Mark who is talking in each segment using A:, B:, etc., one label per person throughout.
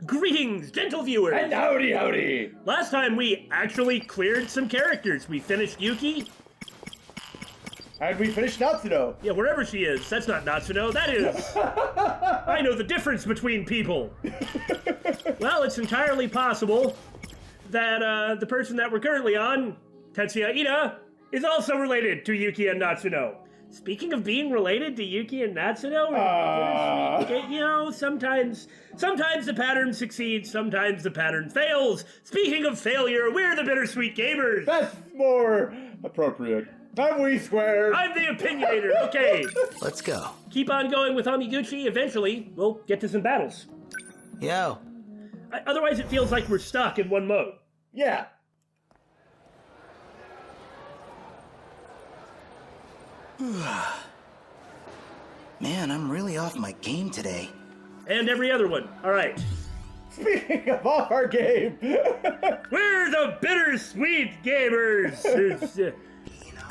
A: Greetings, gentle viewers!
B: And howdy howdy!
A: Last time we actually cleared some characters. We finished Yuki.
B: And we finished Natsuno.
A: Yeah, wherever she is. That's not Natsuno, that is... I know the difference between people. Well, it's entirely possible that the person that we're currently on, Tetsuya Ida, is also related to Yuki and Natsuno. Speaking of being related to Yuki and Natsuno, you know, sometimes the pattern succeeds, sometimes the pattern fails. Speaking of failure, we're the Bittersweet Gamers.
B: That's more appropriate. I'm We Squared.
A: I'm the opinionator. Okay.
C: Let's go.
A: Keep on going with Amiguchi. Eventually, we'll get to some battles.
C: Yo.
A: Otherwise, it feels like we're stuck in one mode.
B: Yeah.
C: Man, I'm really off my game today.
A: And every other one. All right.
B: Speaking of off our game.
A: We're the Bittersweet Gamers.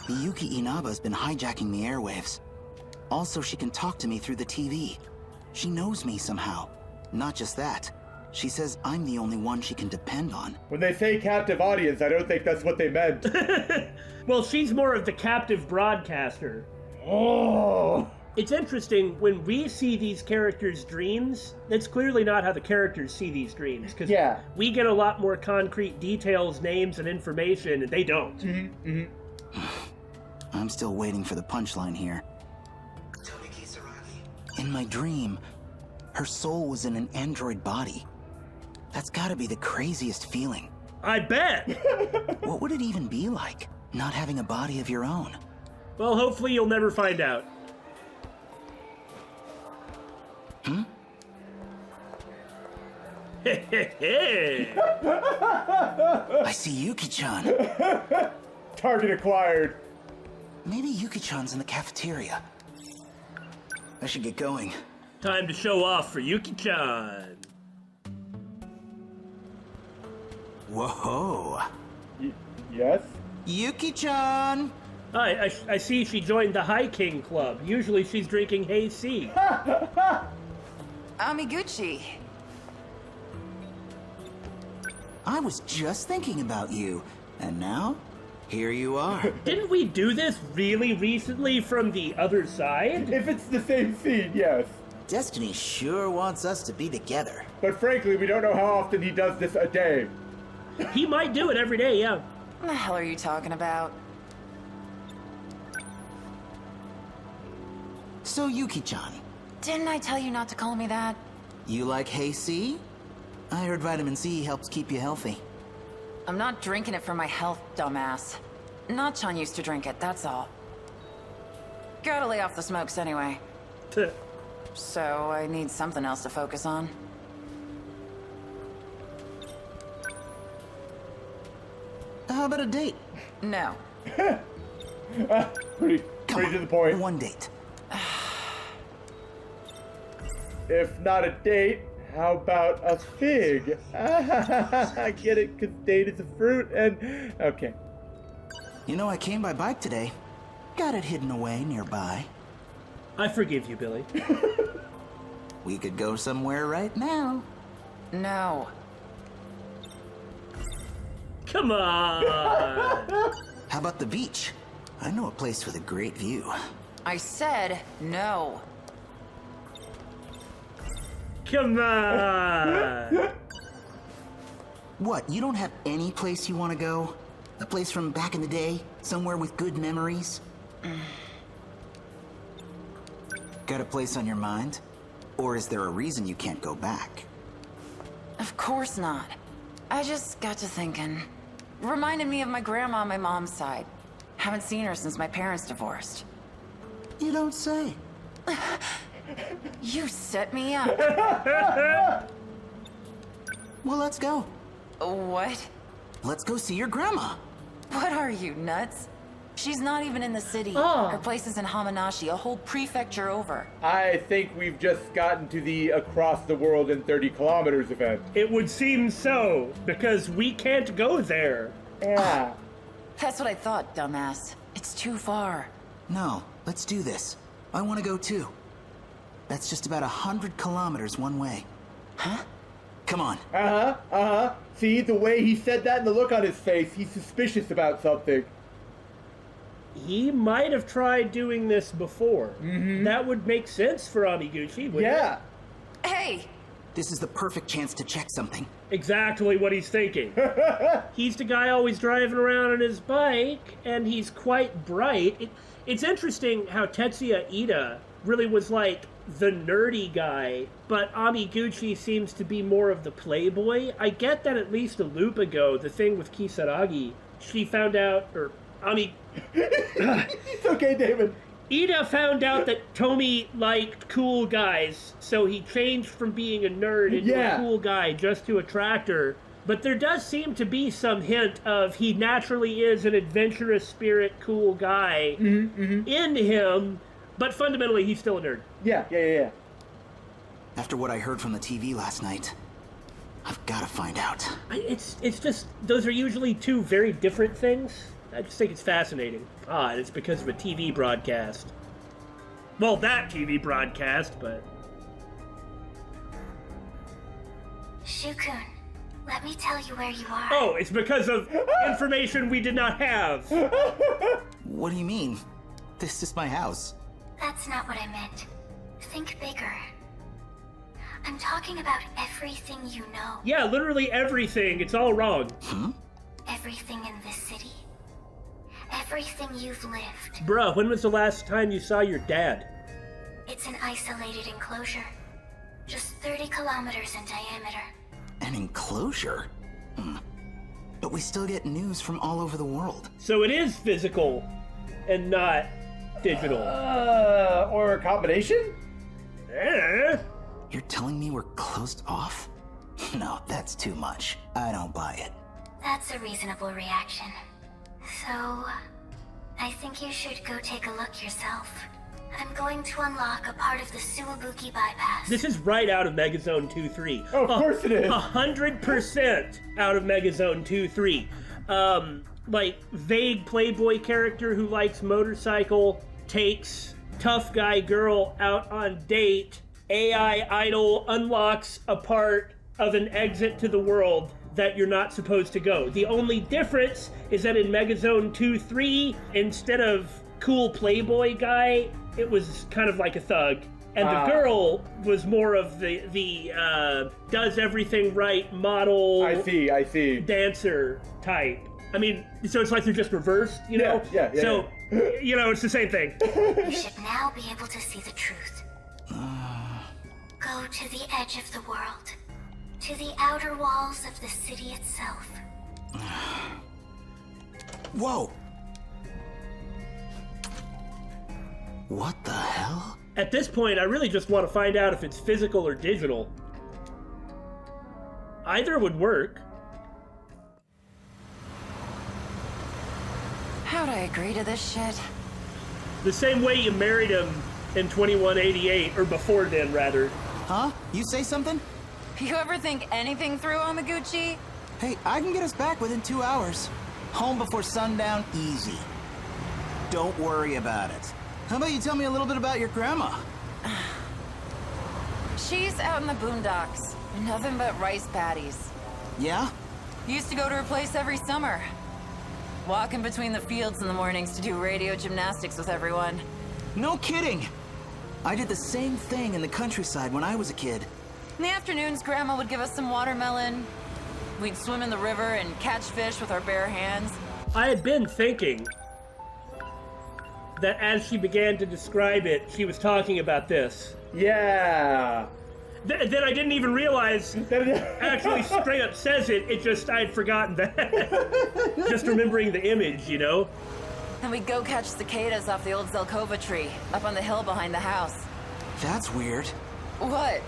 C: Yuki Inaba's been hijacking the airwaves. Also, she can talk to me through the TV. She knows me somehow. Not just that. She says I'm the only one she can depend on.
B: When they say captive audience, I don't think that's what they meant.
A: Well, she's more of the captive broadcaster.
B: Oh.
A: It's interesting, when we see these characters' dreams, that's clearly not how the characters see these dreams. Because we get a lot more concrete details, names, and information, and they don't.
C: I'm still waiting for the punchline here. TOMI KISARAGI. In my dream, her soul was in an android body. That's gotta be the craziest feeling.
A: I bet!
C: What would it even be like, not having a body of your own?
A: Well, hopefully you'll never find out.
C: I see Yuki-chan.
B: Target acquired.
C: Maybe Yuki-chan's in the cafeteria. I should get going.
A: Time to show off for Yuki-chan.
C: Whoa.
B: Yes?
C: Yuki-chan!
A: I see she joined the High King Club. Usually she's drinking Hey C.
D: Amiguchi.
C: I was just thinking about you, and now, here you are.
A: Didn't we do this really recently from the other side?
B: If it's the same scene, yes.
C: Destiny sure wants us to be together.
B: But frankly, we don't know how often he does this a day.
A: He might do it every day, yeah.
D: What the hell are you talking about?
C: So, Yuki-chan,
D: Didn't I tell you not to call me that?
C: you like Hey C? I heard vitamin C helps keep you healthy.
D: I'm not drinking it for my health, dumbass. Nachan used to drink it, that's all. Gotta lay off the smokes anyway. So I need something else to focus on.
C: How about a date?
D: No.
B: Pretty
C: Come on,
B: to the point.
C: one date.
B: If not a date, how about a fig? I get it, because date is a fruit, and... Okay.
C: You know, I came by bike today. Got it hidden away nearby.
A: I forgive you, Billy.
C: We could go somewhere right now.
D: No.
A: Come on!
C: How about the beach? I know a place with a great view.
D: I said no.
A: Come on!
C: What, you don't have any place you want to go? A place from back in the day? Somewhere with good memories? Got a place on your mind? Or is there a reason you can't go back?
D: Of course not. I just got to thinking. Reminded me of my grandma on my mom's side. Haven't seen her since my parents divorced.
C: You don't say.
D: You set me up.
C: Well, let's go.
D: What?
C: Let's go see your grandma.
D: What are you, nuts? She's not even in the city.
A: Oh.
D: Her place is in Hamanashi, a whole prefecture over.
B: I think we've just gotten to the across the world in 30 kilometers event.
A: It would seem so, because we can't go there.
B: Yeah.
D: That's what I thought, dumbass. It's too far.
C: No, let's do this. I want to go too. That's just about 100 kilometers one way.
D: Huh?
C: Come Come on.
B: See, the way he said that and the look on his face, he's suspicious about something.
A: He might have tried doing this before. That would make sense for Amiguchi, wouldn't
B: Yeah.
A: it?
D: Hey!
C: This is the perfect chance to check something.
A: Exactly what he's thinking. He's the guy always driving around on his bike, and he's quite bright. It's interesting how Tetsuya Ida really was like the nerdy guy, but Amiguchi seems to be more of the playboy. I get that at least a loop ago, the thing with Kisaragi, she found out, or
B: It's okay, David.
A: Ida found out that Tomi liked cool guys, so he changed from being a nerd into a cool guy just to attract her. But there does seem to be some hint of he naturally is an adventurous spirit, cool guy in him, but fundamentally he's still a nerd.
B: Yeah.
C: After what I heard from the TV last night, I've got to find out.
A: It's just, those are usually two very different things. I just think it's fascinating. And it's because of a TV broadcast. Well, that TV broadcast, but...
E: Shu-kun, let me tell you where you are.
A: Oh, it's because of information we did not have.
C: What do you mean? This is my house.
E: That's not what I meant. Think bigger. I'm talking about everything you know.
A: Yeah, literally everything. It's all wrong.
E: Everything in this city. Everything you've lived.
A: Bruh, when was the last time you saw your dad?
E: It's an isolated enclosure. Just 30 kilometers in diameter.
C: An enclosure? But we still get news from all over the world.
A: So it is physical and not digital.
B: Or a combination?
C: You're telling me we're closed off? No, that's too much. I don't buy it.
E: That's a reasonable reaction. So, I think you should go take a look yourself. I'm going to unlock a part of the Suwabuki bypass.
A: This is right out of Megazone 2-3.
B: Oh, of course it is.
A: 100% out of Megazone 2-3. Like, vague playboy character who likes motorcycle, takes tough guy girl out on date, AI idol unlocks a part of an exit to the world that you're not supposed to go. The only difference is that in Megazone 2-3, instead of cool playboy guy, it was kind of like a thug. And the girl was more of the does everything right model.
B: I see.
A: Dancer type. I mean, so it's like they're just reversed, you know?
B: Yeah.
A: So, you know, it's the same thing.
E: You should now be able to see the truth. Go to the edge of the world. To the outer walls of the city itself.
C: Whoa! What the hell?
A: At this point, I really just want to find out if it's physical or digital. Either would work.
D: How'd I agree to this shit?
A: The same way you married him in 2188, or before then, rather.
C: Huh? You say something?
D: You ever think anything through, Amiguchi?
C: Hey, I can get us back within 2 hours. Home before sundown, easy. Don't worry about it. How about you tell me a little bit about your grandma?
D: She's out in the boondocks. Nothing but rice paddies.
C: Yeah?
D: Used to go to her place every summer. Walking between the fields in the mornings to do radio gymnastics with everyone.
C: No kidding! I did the same thing in the countryside when I was a kid.
D: In the afternoons, Grandma would give us some watermelon. We'd swim in the river and catch fish with our bare hands.
A: I had been thinking that as she began to describe it, she was talking about this.
B: Yeah.
A: Then I didn't even realize actually straight up says it. It just, I had forgotten that. Just remembering the image, you know?
D: And we'd go catch cicadas off the old Zelkova tree up on the hill behind the house.
C: That's weird.
D: What?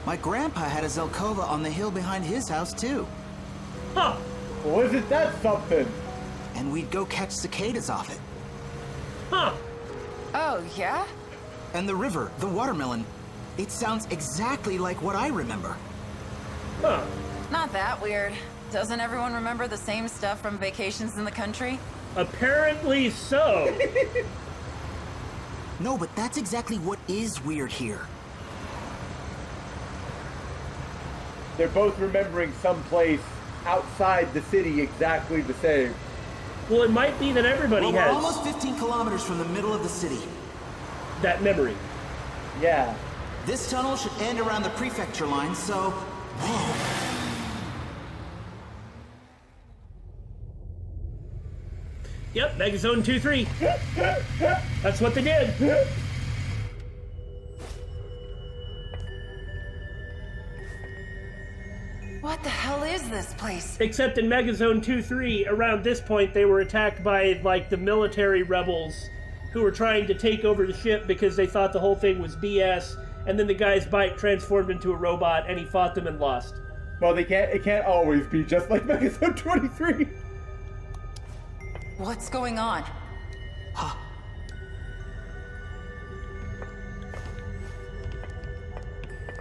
C: My grandpa had a Zelkova on the hill behind his house, too.
A: Huh.
B: Wasn't that something?
C: And we'd go catch cicadas off it.
A: Huh.
D: Oh, yeah?
C: And the river, the watermelon, it sounds exactly like what I remember.
A: Huh.
D: Not that weird. Doesn't everyone remember the same stuff from vacations in the country?
A: Apparently so.
C: No, but that's exactly what is weird here.
B: they're both remembering someplace outside the city exactly the same.
A: Well, it might be that everybody
C: Well, we're
A: has
C: almost 15 kilometers from the middle of the city.
A: that memory.
B: Yeah.
C: This tunnel should end around the prefecture line, so... Whoa.
A: Yep, Megazone 2-3. That's what they did.
D: What the hell is this place?
A: Except in Megazone 2-3, around this point, they were attacked by, like, the military rebels who were trying to take over the ship because they thought the whole thing was BS, and then the guy's bike transformed into a robot, and he fought them and lost.
B: Well, it can't always be just like Megazone 23.
D: What's going on?
C: Huh.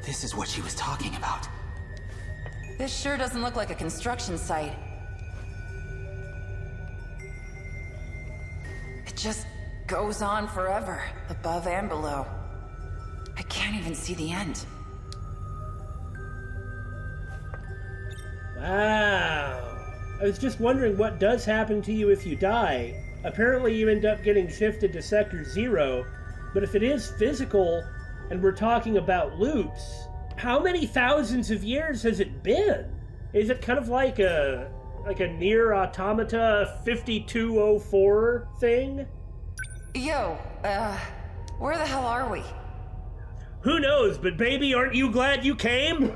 C: This is what she was talking about.
D: This sure doesn't look like a construction site. It just goes on forever, above and below. I can't even see the end.
A: Wow. I was just wondering what does happen to you if you die. Apparently you end up getting shifted to Sector 0, but if it is physical, and we're talking about loops, how many thousands of years has it been? Is it kind of like a Nier Automata 5204 thing?
D: Yo, where the hell are we?
A: Who knows, but baby, aren't you glad you came?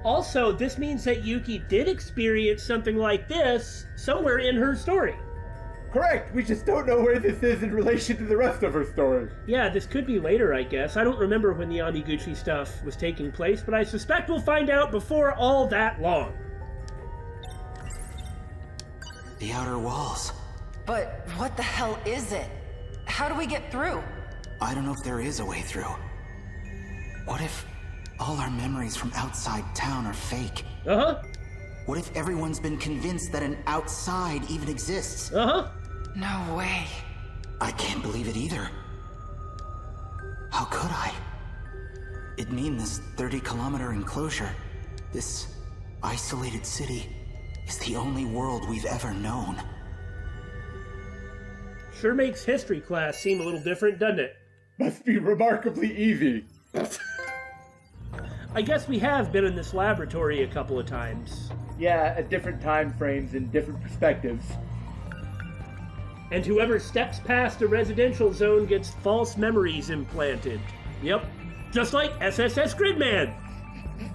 A: Also, this means that Yuki did experience something like this somewhere in her story.
B: Correct, we just don't know where this is in relation to the rest of her story.
A: Yeah, this could be later, I guess. I don't remember when the Amiguchi stuff was taking place, but I suspect we'll find out before all that long.
C: The outer walls.
D: But what the hell is it? How do we get through?
C: I don't know if there is a way through. What if all our memories from outside town are fake?
A: Uh-huh.
C: What if everyone's been convinced that an outside even exists?
A: Uh-huh.
D: No way.
C: I can't believe it either. How could I? It'd mean this 30-kilometer enclosure, this isolated city, is the only world we've ever known.
A: Sure makes history class seem a little different, doesn't it?
B: Must be remarkably easy.
A: I guess we have been in this laboratory a couple of times.
B: Yeah, at different time frames and different perspectives.
A: And whoever steps past a residential zone gets false memories implanted. Yep. Just like SSS Gridman.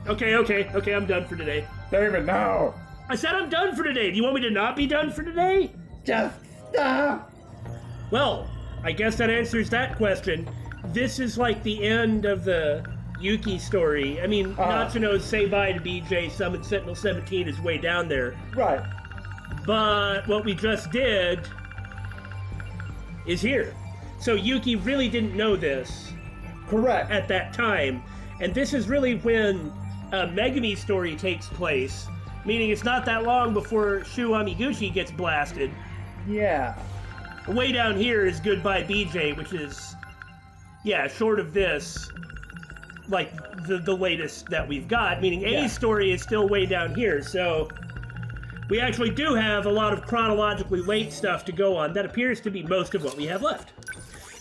A: Okay, I'm done for today.
B: Damon, now!
A: I said I'm done for today. Do you want me to not be done for today?
B: Just stop!
A: Well, I guess that answers that question. This is like the end of the Yuki story. I mean, Natsuno's say bye to BJ, summon Sentinel 17 is way down there.
B: Right.
A: But what we just did is here. So Yuki really didn't know this.
B: Correct.
A: At that time. And this is really when Megami story takes place. Meaning it's not that long before Shu Amiguchi gets blasted.
B: Yeah.
A: Way down here is Goodbye BJ, which is, yeah, short of this, like the latest that we've got, meaning A's story is still way down here, so we actually do have a lot of chronologically late stuff to go on. That appears to be most of what we have left.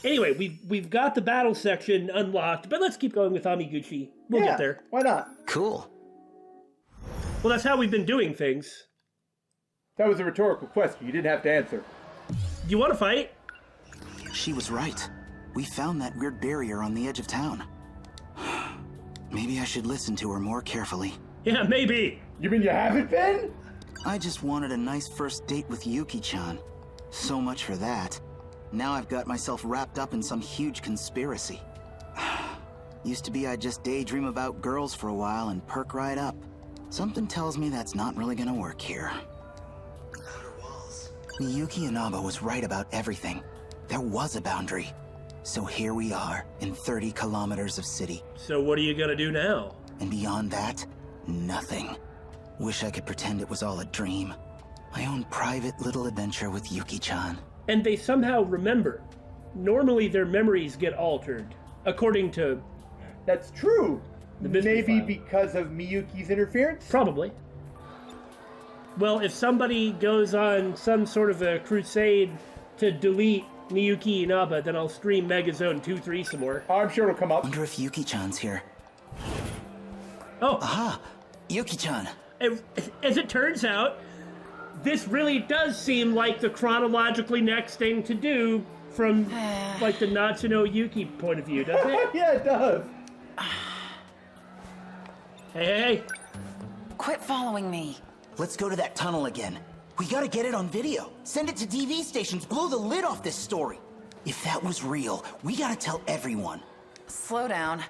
A: Anyway, we've got the battle section unlocked, but let's keep going with Amiguchi. We'll get there.
B: Why not?
C: Cool.
A: Well, that's how we've been doing things.
B: That was a rhetorical question. You didn't have to answer.
A: Do you want to fight?
C: She was right. We found that weird barrier on the edge of town. Maybe I should listen to her more carefully.
A: Yeah, maybe.
B: You mean you haven't been?
C: I just wanted a nice first date with Yuki-chan. So much for that. Now I've got myself wrapped up in some huge conspiracy. Used to be I'd just daydream about girls for a while and perk right up. Something tells me that's not really gonna work here. Miyuki Inaba was right about everything. There was a boundary. So here we are, in 30 kilometers of city.
A: So what are you gonna do now?
C: And beyond that, nothing. Wish I could pretend it was all a dream. My own private little adventure with Yuki-chan.
A: And they somehow remember. Normally their memories get altered, according to...
B: That's true.
A: The mystery
B: Maybe
A: file.
B: because of Miyuki's interference?
A: Probably. Well, if somebody goes on some sort of a crusade to delete Miyuki Inaba, then I'll stream Megazone 2-3 some more.
B: Oh, I'm sure it'll come up.
C: Wonder if Yuki-chan's here.
A: Oh,
C: Aha! Yuki-chan!
A: as it turns out, this really does seem like the chronologically next thing to do from, like, the Natsuno Yuki point of view, doesn't it?
B: Yeah, it does.
A: Hey.
D: Quit following me.
C: Let's go to that tunnel again. We gotta get it on video. Send it to TV stations. Blow the lid off this story. If that was real, we gotta tell everyone.
D: Slow down.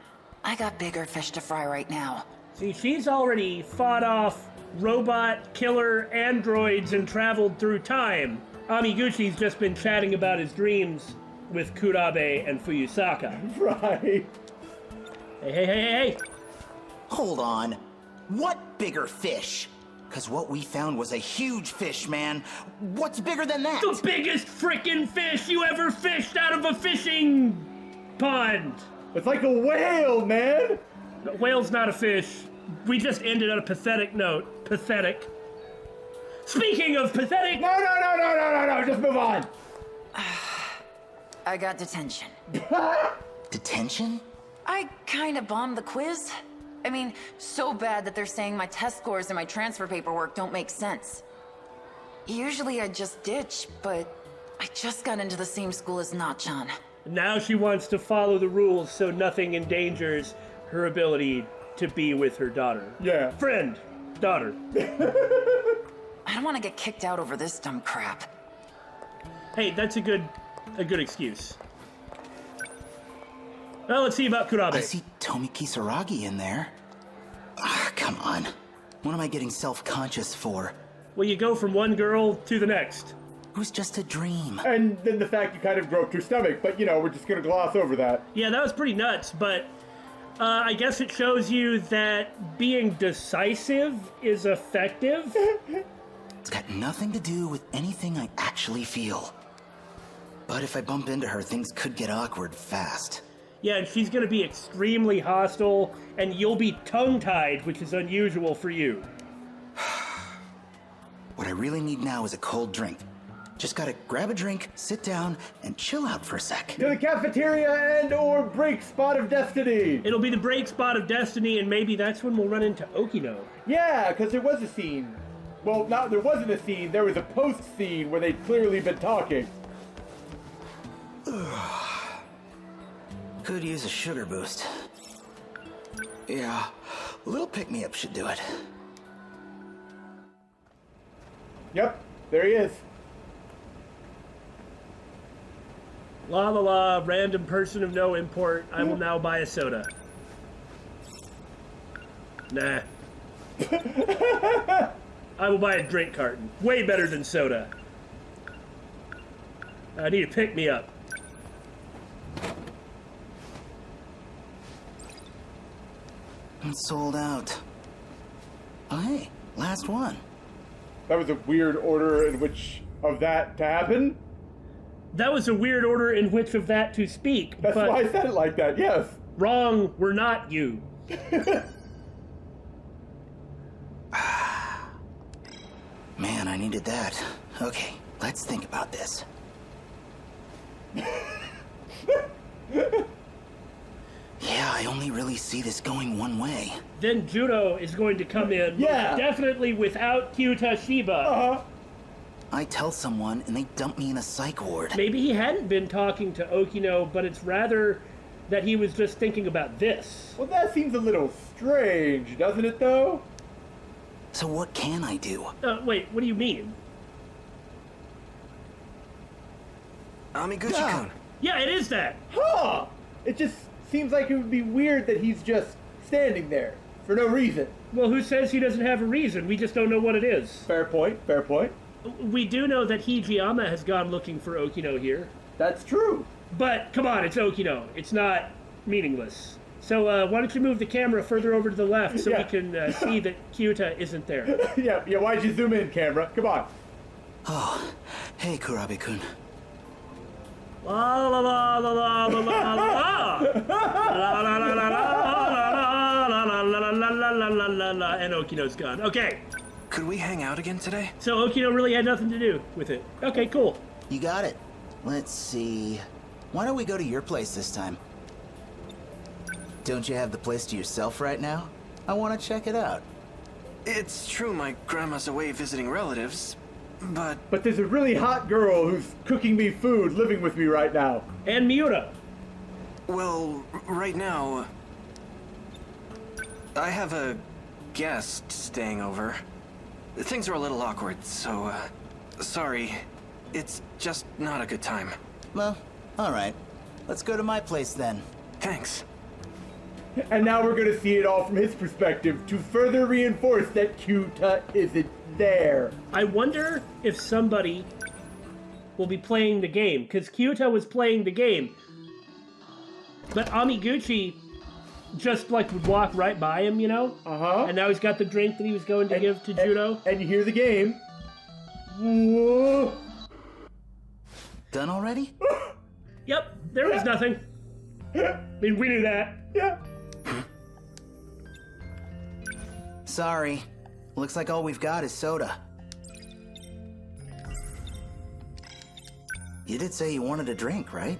D: I got bigger fish to fry right now.
A: See, she's already fought off robot killer androids and traveled through time. Amiguchi's just been chatting about his dreams with Kurabe and Fuyusaka.
B: Right.
A: Hey.
C: Hold on. What bigger fish? Because what we found was a huge fish, man. What's bigger than that?
A: The biggest frickin' fish you ever fished out of a fishing pond.
B: It's like a whale, man.
A: A whale's not a fish. We just ended on a pathetic note. Pathetic. Speaking of pathetic...
B: No, just move on.
D: I got detention.
C: Detention?
D: I kinda bombed the quiz. I mean, so bad that they're saying my test scores and my transfer paperwork don't make sense. Usually I just ditch, but I just got into the same school as Nachan.
A: Now she wants to follow the rules so nothing endangers her ability to be with her daughter.
B: Yeah.
A: Friend. Daughter.
D: I don't want to get kicked out over this dumb crap.
A: Hey, that's a good excuse. Well, let's see about Kurabe.
C: I see Tomi Kisaragi in there. Ah, come on. What am I getting self-conscious for?
A: Well, you go from one girl to the next.
C: It was just a dream.
B: And then the fact you kind of groped her stomach, but we're just gonna gloss over that.
A: Yeah, that was pretty nuts, but I guess it shows you that being decisive is effective.
C: It's got nothing to do with anything I actually feel. But if I bump into her, things could get awkward fast.
A: Yeah, and she's gonna be extremely hostile, and you'll be tongue-tied, which is unusual for you.
C: What I really need now is a cold drink. Just gotta grab a drink, sit down, and chill out for a sec.
B: To the cafeteria and or break spot of destiny.
A: It'll be the break spot of destiny, and maybe that's when we'll run into Okino.
B: Yeah, because there was a scene. Well, there wasn't a scene. There was a post scene where they'd clearly been talking.
C: Could use a sugar boost. Yeah, a little pick-me-up should do it.
B: Yep, there he is.
A: La la la, random person of no import. I will now buy a soda. Nah. I will buy a drink carton. Way better than soda. I need to pick me up.
C: I'm sold out. Oh, hey, last one.
B: That was a weird order in which of that to happen.
A: That was a weird order in which of that to speak.
B: That's
A: but
B: why I said it like that, yes.
A: wrong, we're not you.
C: Man, I needed that. Okay, let's think about this. Yeah, I only really see this going one way.
A: Then Juno is going to come in.
B: Yeah.
A: Definitely without Kyuta Shiba.
B: Uh-huh.
C: I tell someone and they dump me in a psych ward.
A: Maybe he hadn't been talking to Okino, but it's rather that he was just thinking about this.
B: Well, that seems a little strange, doesn't it, though?
C: So what can I do?
A: Wait, what do you mean?
F: Amiguchi-kun.
A: Yeah, it is that.
B: Huh! It just seems like it would be weird that he's just standing there for no reason.
A: Well, who says he doesn't have a reason? We just don't know what it is.
B: Fair point, fair point.
A: We do know that Hijiyama has gone looking for Okino here.
B: That's true.
A: But, come on, it's Okino. It's not meaningless. So, why don't you move the camera further over to the left so
B: Yeah.
A: we can see that Kyuta isn't there.
B: Yeah, why'd you zoom in, camera? Come on.
C: Oh, hey, Kurabe-kun.
A: La la la la la la la la la la la la la la la la la la la la la la, and Okino's gone. Okay.
F: Could we hang out again today?
A: So Okino really had nothing to do with it. Okay, cool.
C: You got it. Let's see. Why don't we go to your place this time? Don't you have the place to yourself right now? I want to check it out.
F: It's true my grandma's away visiting relatives, but
B: there's a really hot girl who's cooking me food living with me right now.
A: And Miura.
F: well, right now I have a guest staying over. Things are a little awkward, so sorry. It's just not a good time.
C: Well, all right. Let's go to my place then.
F: Thanks.
B: And now we're gonna see it all from his perspective to further reinforce that Kyuta isn't there.
A: I wonder if somebody will be playing the game, because Kyuta was playing the game. But Amiguchi just like would walk right by him, you know?
B: Uh-huh.
A: And now he's got the drink that he was going to give to Judo.
B: And you hear the game. Whoa.
C: Done already?
A: Yep, there was nothing. I mean, we knew that.
B: Yeah.
C: Sorry. Looks like all we've got is soda. You did say you wanted a drink, right?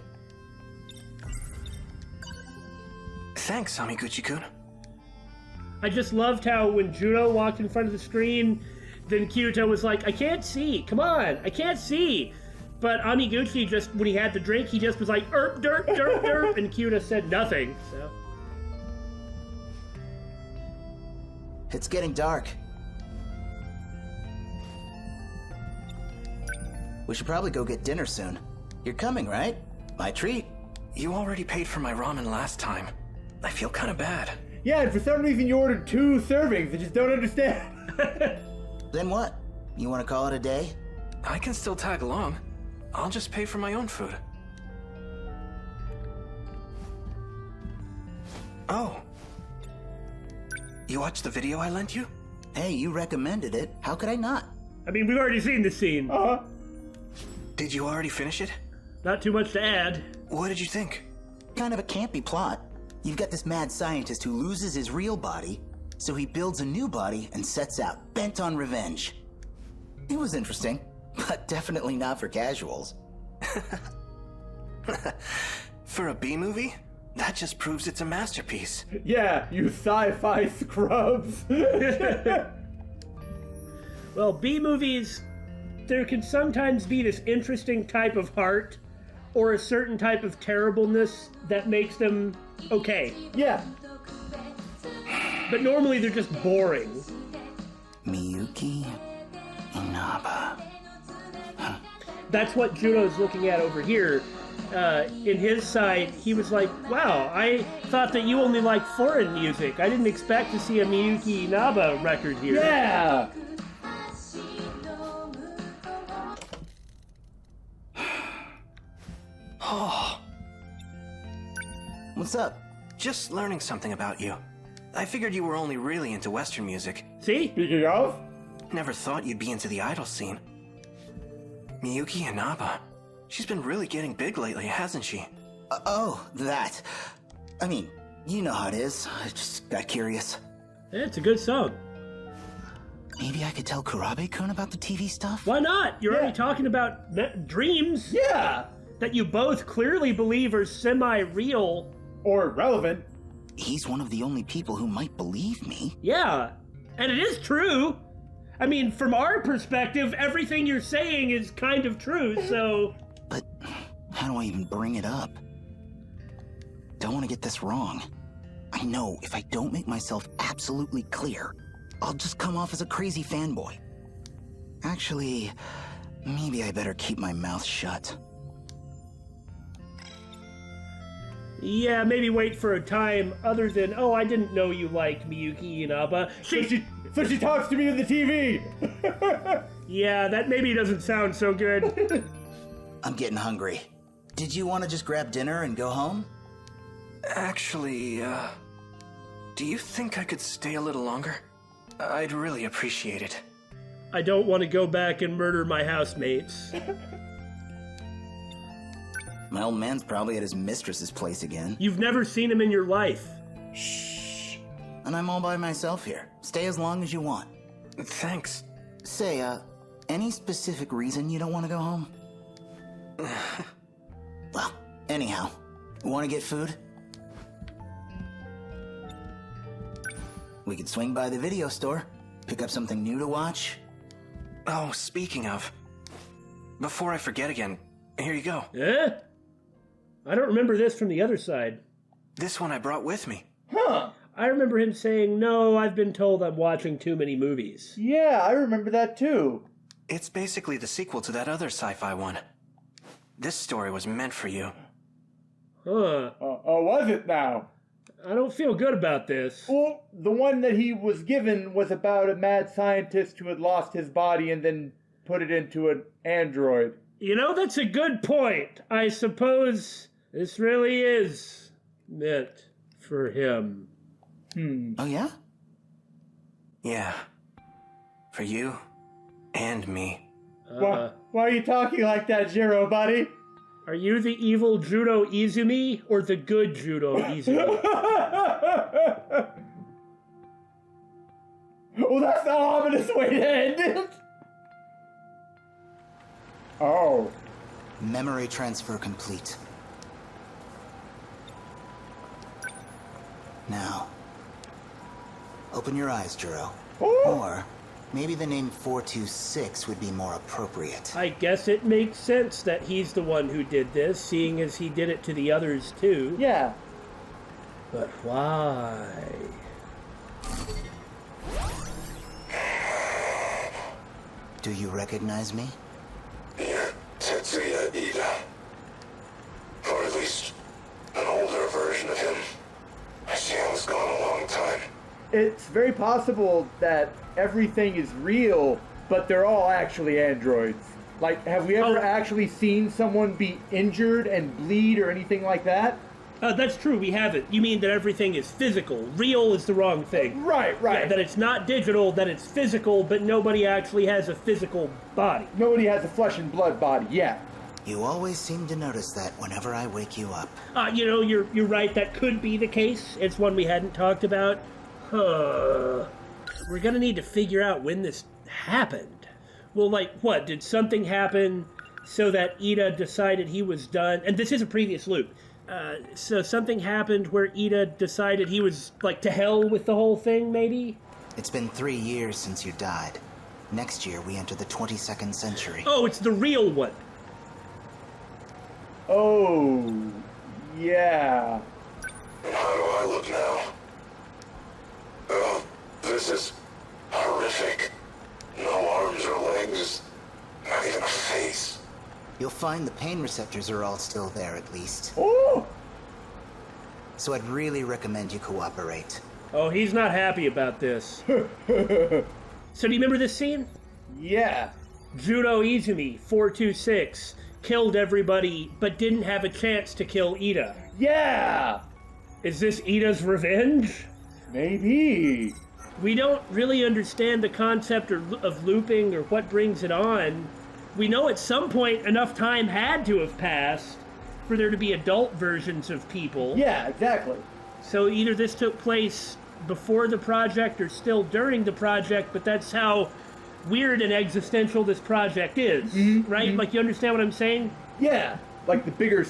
F: Thanks, Amiguchi-kun.
A: I just loved how when Judo walked in front of the screen, then Kyuta was like, I can't see, come on, I can't see. But Amiguchi just, when he had the drink, he just was like, derp, derp, derp, and Kyuta said nothing, so.
C: It's getting dark. We should probably go get dinner soon. You're coming, right? My treat.
F: You already paid for my ramen last time. I feel kind of bad.
B: Yeah, and for some reason you ordered 2 servings. I just don't understand.
C: Then what? You want to call it a day?
F: I can still tag along. I'll just pay for my own food. Oh. You watched the video I lent you?
C: Hey, you recommended it. How could I not?
A: I mean, we've already seen this scene.
B: Uh-huh.
F: Did you already finish it?
A: Not too much to add.
F: What did you think?
C: Kind of a campy plot. You've got this mad scientist who loses his real body, so he builds a new body and sets out, bent on revenge. It was interesting, but definitely not for casuals.
F: For a B-movie? That just proves it's a masterpiece.
B: Yeah, you sci-fi scrubs.
A: Well, B-movies, there can sometimes be this interesting type of heart or a certain type of terribleness that makes them okay.
B: Yeah.
A: But normally they're just boring.
C: Miyuki Inaba.
A: That's what Juno's looking at over here. In his side, he was like, wow, I thought that you only like foreign music. I didn't expect to see a Miyuki Inaba record here.
B: Yeah.
F: Oh,
C: What's up?
F: just learning something about you. I figured you were only really into Western music.
A: See?
B: Speaking of,
F: Never thought you'd be into the idol scene. Miyuki Inaba. She's been really getting big lately, hasn't she?
C: Oh, that. I mean, you know how it is. I just got curious.
A: It's a good song.
C: Maybe I could tell Kurabe-kun about the TV stuff?
A: Why not? You're already talking about dreams
B: yeah.
A: that you both clearly believe are semi-real.
B: Or relevant.
C: He's one of the only people who might believe me.
A: Yeah, and it is true. I mean, from our perspective, everything you're saying is kind of true, so...
C: But how do I even bring it up? Don't want to get this wrong. I know if I don't make myself absolutely clear, I'll just come off as a crazy fanboy. Actually, maybe I better keep my mouth shut.
A: Yeah, maybe wait for a time other than, oh, I didn't know you liked Miyuki Inaba.
B: So she talks to me in the TV.
A: Yeah, that maybe doesn't sound so good.
C: I'm getting hungry. Did you want to just grab dinner and go home?
F: Actually, do you think I could stay a little longer? I'd really appreciate it.
A: I don't want to go back and murder my housemates.
C: My old man's probably at his mistress's place again.
A: You've never seen him in your life.
C: Shh. and I'm all by myself here. Stay as long as you want.
F: Thanks.
C: Say, any specific reason you don't want to go home? Well, anyhow, want to get food? We could swing by the video store, pick up something new to watch.
F: Oh, speaking of, before I forget again, here you go.
A: Eh? I don't remember this from the other side.
F: This one I brought with me.
B: Huh.
A: I remember him saying, no, I've been told I'm watching too many movies.
B: Yeah, I remember that too.
F: It's basically the sequel to that other sci-fi one. This story was meant for you.
A: Huh.
B: Oh, was it now?
A: I don't feel good about this.
B: Well, the one that he was given was about a mad scientist who had lost his body and then put it into an android.
A: You know, that's a good point. I suppose this really is meant for him.
C: Oh, yeah?
F: Yeah. For you and me.
B: Why are you talking like that, Jiro, buddy?
A: Are you the evil Judo Izumi or the good Judo Izumi?
B: Well, that's the ominous way to end it. Oh.
C: Memory transfer complete. Now, open your eyes, Jiro.
B: Oh.
C: Or maybe the name 426 would be more appropriate.
A: I guess it makes sense that he's the one who did this, seeing as he did it to the others too.
B: Yeah.
A: But why?
C: Do you recognize me?
G: You're Tetsuya Ida. Or at least an older version of him. I see I was gone a long time.
B: It's very possible that everything is real, but they're all actually androids. Like, have we ever actually seen someone be injured and bleed or anything like that?
A: That's true, we haven't. You mean that everything is physical. Real is the wrong thing.
B: Right.
A: Yeah, that it's not digital, that it's physical, but nobody actually has a physical body.
B: Nobody has a flesh and blood body yet.
C: You always seem to notice that whenever I wake you up.
A: You know, you're right, that could be the case. It's one we hadn't talked about. We're gonna need to figure out when this happened. Well, like, what? Did something happen so that Ida decided he was done? And this is a previous loop. So something happened where Ida decided he was, like, to hell with the whole thing, maybe?
C: It's been 3 years since you died. Next year, we enter the 22nd century.
A: Oh, it's the real one.
B: Oh, yeah.
G: And how do I look now? Oh, this is horrific. No arms or legs. Not even a face.
C: You'll find the pain receptors are all still there, at least.
B: Oh!
C: So I'd really recommend you cooperate.
A: Oh, he's not happy about this. So do you remember this scene?
B: Yeah.
A: Judo Izumi, 426, killed everybody, but didn't have a chance to kill Ida.
B: Yeah!
A: Is this Ida's revenge?
B: Maybe.
A: We don't really understand the concept of looping or what brings it on. We know at some point enough time had to have passed for there to be adult versions of people.
B: Yeah, exactly.
A: So either this took place before the project or still during the project, but that's how weird and existential this project is, right? Like, you understand what I'm saying?
B: Yeah, like the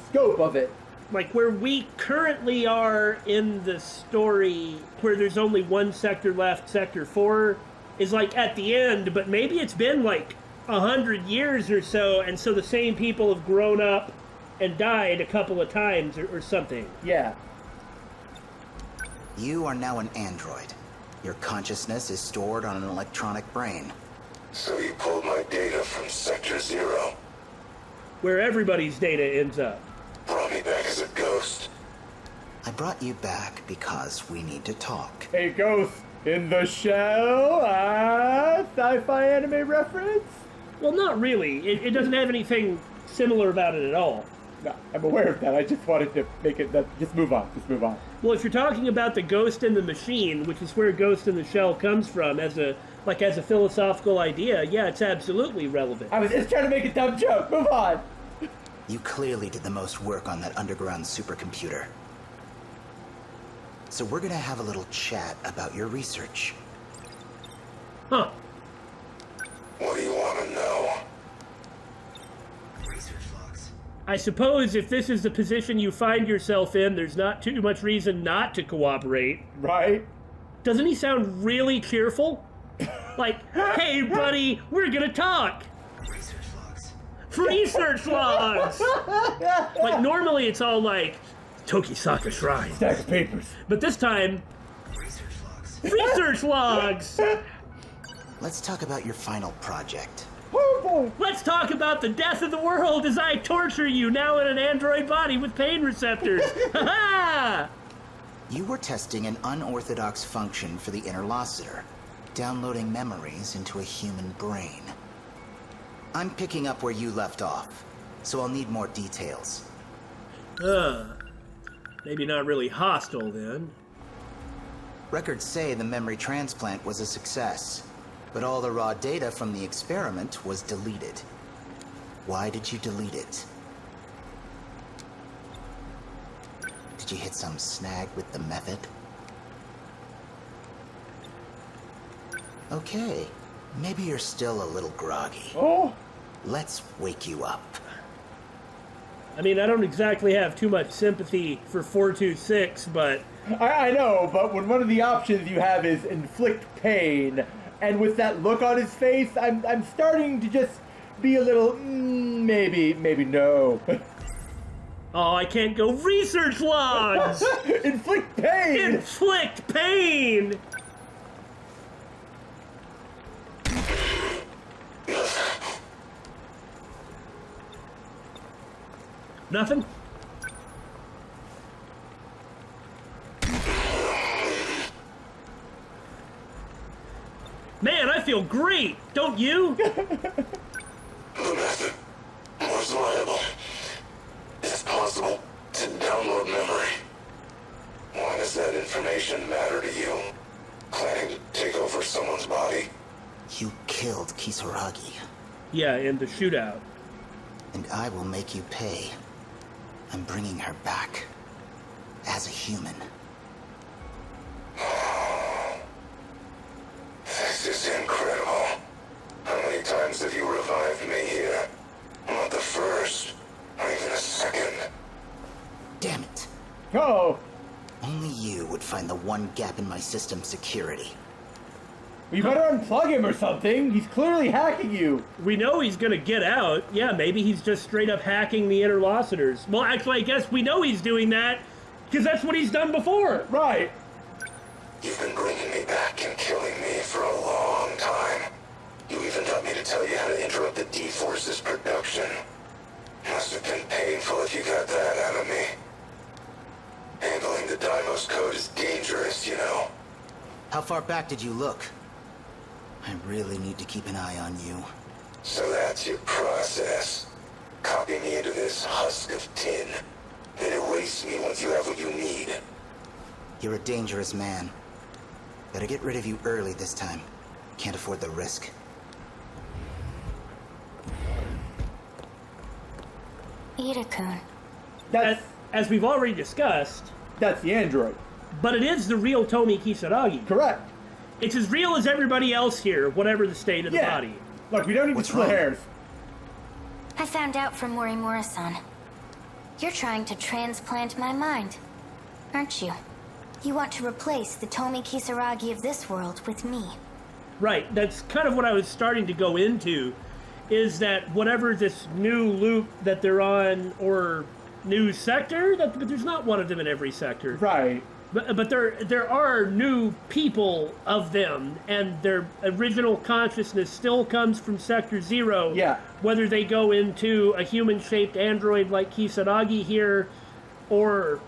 B: scope of it.
A: Like, where we currently are in the story, where there's only one sector left, Sector 4, is like at the end, but maybe it's been like 100 years or so, and so the same people have grown up and died a couple of times or something.
B: Yeah.
C: You are now an android. Your consciousness is stored on an electronic brain.
G: So you pulled my data from Sector 0.
A: Where everybody's data ends up.
G: Brought me back as a ghost.
C: I brought you back because we need to talk.
B: A ghost in the shell? Sci-fi anime reference?
A: Well, not really. It doesn't have anything similar about it at all.
B: No, I'm aware of that. I just wanted to make it that. Just move on.
A: Well, if you're talking about the ghost in the machine, which is where Ghost in the Shell comes from as a philosophical idea, yeah, it's absolutely relevant.
B: I was just trying to make a dumb joke. Move on.
C: You clearly did the most work on that underground supercomputer. So we're gonna have a little chat about your research.
A: Huh.
G: What do you want to know?
C: Research logs.
A: I suppose if this is the position you find yourself in, there's not too much reason not to cooperate.
B: Right?
A: Doesn't he sound really cheerful? Like, hey buddy, we're gonna talk!
C: Research logs.
A: Research logs! Like, normally it's all like, Tokisaka Shrine.
B: Stack of papers.
A: But this time,
C: Research logs.
A: research logs!
C: Let's talk about your final project.
B: Oh boy.
A: Let's talk about the death of the world as I torture you now in an android body with pain receptors. Ha ha!
C: You were testing an unorthodox function for the interlocutor, downloading memories into a human brain. I'm picking up where you left off, so I'll need more details.
A: Maybe not really hostile then.
C: Records say the memory transplant was a success, but all the raw data from the experiment was deleted. Why did you delete it? Did you hit some snag with the method? Okay, maybe you're still a little groggy.
B: Oh.
C: Let's wake you up.
A: I mean, I don't exactly have too much sympathy for 426, but...
B: I know, but when one of the options you have is inflict pain, and with that look on his face, I'm starting to just be a little, maybe no.
A: Oh, I can't go research logs!
B: Inflict pain!
A: Inflict pain! Nothing? Man, I feel great! Don't you?
G: The method was liable. It's possible to download memory. Why does that information matter to you? Planning to take over someone's body?
C: You killed Kisaragi,
A: Yeah, in the shootout.
C: and I will make you pay. I'm bringing her back. As a human.
G: This is incredible. How many times have you revived me here? Not the first, not even a second.
C: Damn it.
B: Oh,
C: Only you would find the one gap in my system's security.
B: you better unplug him or something. He's clearly hacking you.
A: We know he's gonna get out. Yeah, maybe he's just straight up hacking the interlocutors. Well, actually, I guess we know he's doing that, because that's what he's done before.
B: Right.
G: You've been bringing me back and killing me for a long time. You even got me to tell you how to interrupt the D-Force's production. Must have been painful if you got that out of me. Handling the Deimos code is dangerous, you know.
C: How far back did you look? I really need to keep an eye on you.
G: So that's your process. Copy me into this husk of tin. Then erase me once you have what you need.
C: You're a dangerous man. Better get rid of you early this time. Can't afford the risk.
E: Ida-kun.
A: As we've already discussed,
B: That's the android.
A: but it is the real Tomi Kisaragi.
B: Correct.
A: It's as real as everybody else here, whatever the state of the
B: Yeah.
A: body.
B: Look, we don't need to
C: What's
B: split
C: wrong?
B: hairs.
E: I found out from Morimura-san. You're trying to transplant my mind, aren't you? You want to replace the Tomi Kisaragi of this world with me.
A: Right, that's kind of what I was starting to go into, is that whatever this new loop that they're on, or new sector, but there's not one of them in every sector.
B: Right.
A: But there are new people of them, and their original consciousness still comes from Sector 0.
B: Yeah.
A: Whether they go into a human-shaped android like Kisaragi here, or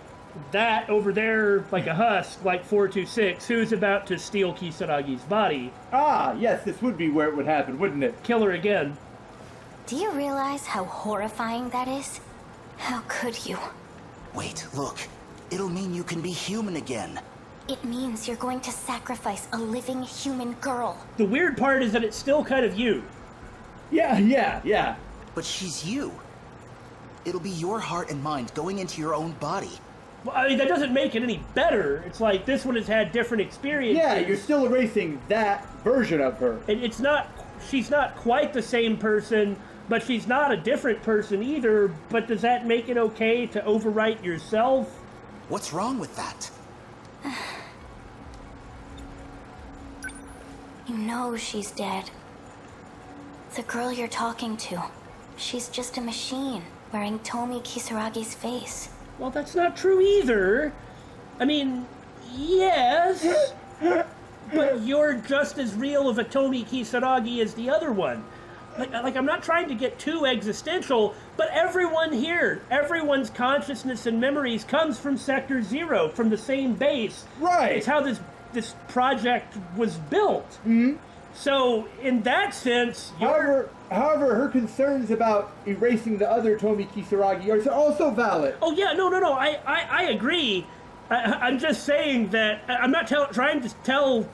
A: that over there, like a husk, like 426, who's about to steal Kisaragi's body.
B: Ah, yes, this would be where it would happen, wouldn't it?
A: Kill her again.
E: Do you realize how horrifying that is? How could you?
C: Wait, look. It'll mean you can be human again.
E: It means you're going to sacrifice a living human girl.
A: The weird part is that it's still kind of you.
B: Yeah.
C: But she's you. It'll be your heart and mind going into your own body.
A: Well, I mean, that doesn't make it any better. It's like this one has had different experiences.
B: Yeah, you're still erasing that version of her.
A: And it's not, she's not quite the same person, but she's not a different person either. But does that make it okay to overwrite yourself?
C: What's wrong with that?
E: You know she's dead. The girl you're talking to, she's just a machine wearing Tomi Kisaragi's face.
A: Well, that's not true either. I mean, yes, but you're just as real of a Tomi Kisaragi as the other one. Like, I'm not trying to get too existential, but everyone here, everyone's consciousness and memories comes from Sector Zero, from the same base.
B: Right.
A: It's how this project was built.
B: Mm-hmm.
A: So, in that sense,
B: However, her concerns about erasing the other Tomi Kisaragi are also valid.
A: Oh yeah, no, I agree. I'm just saying that I'm not trying to tell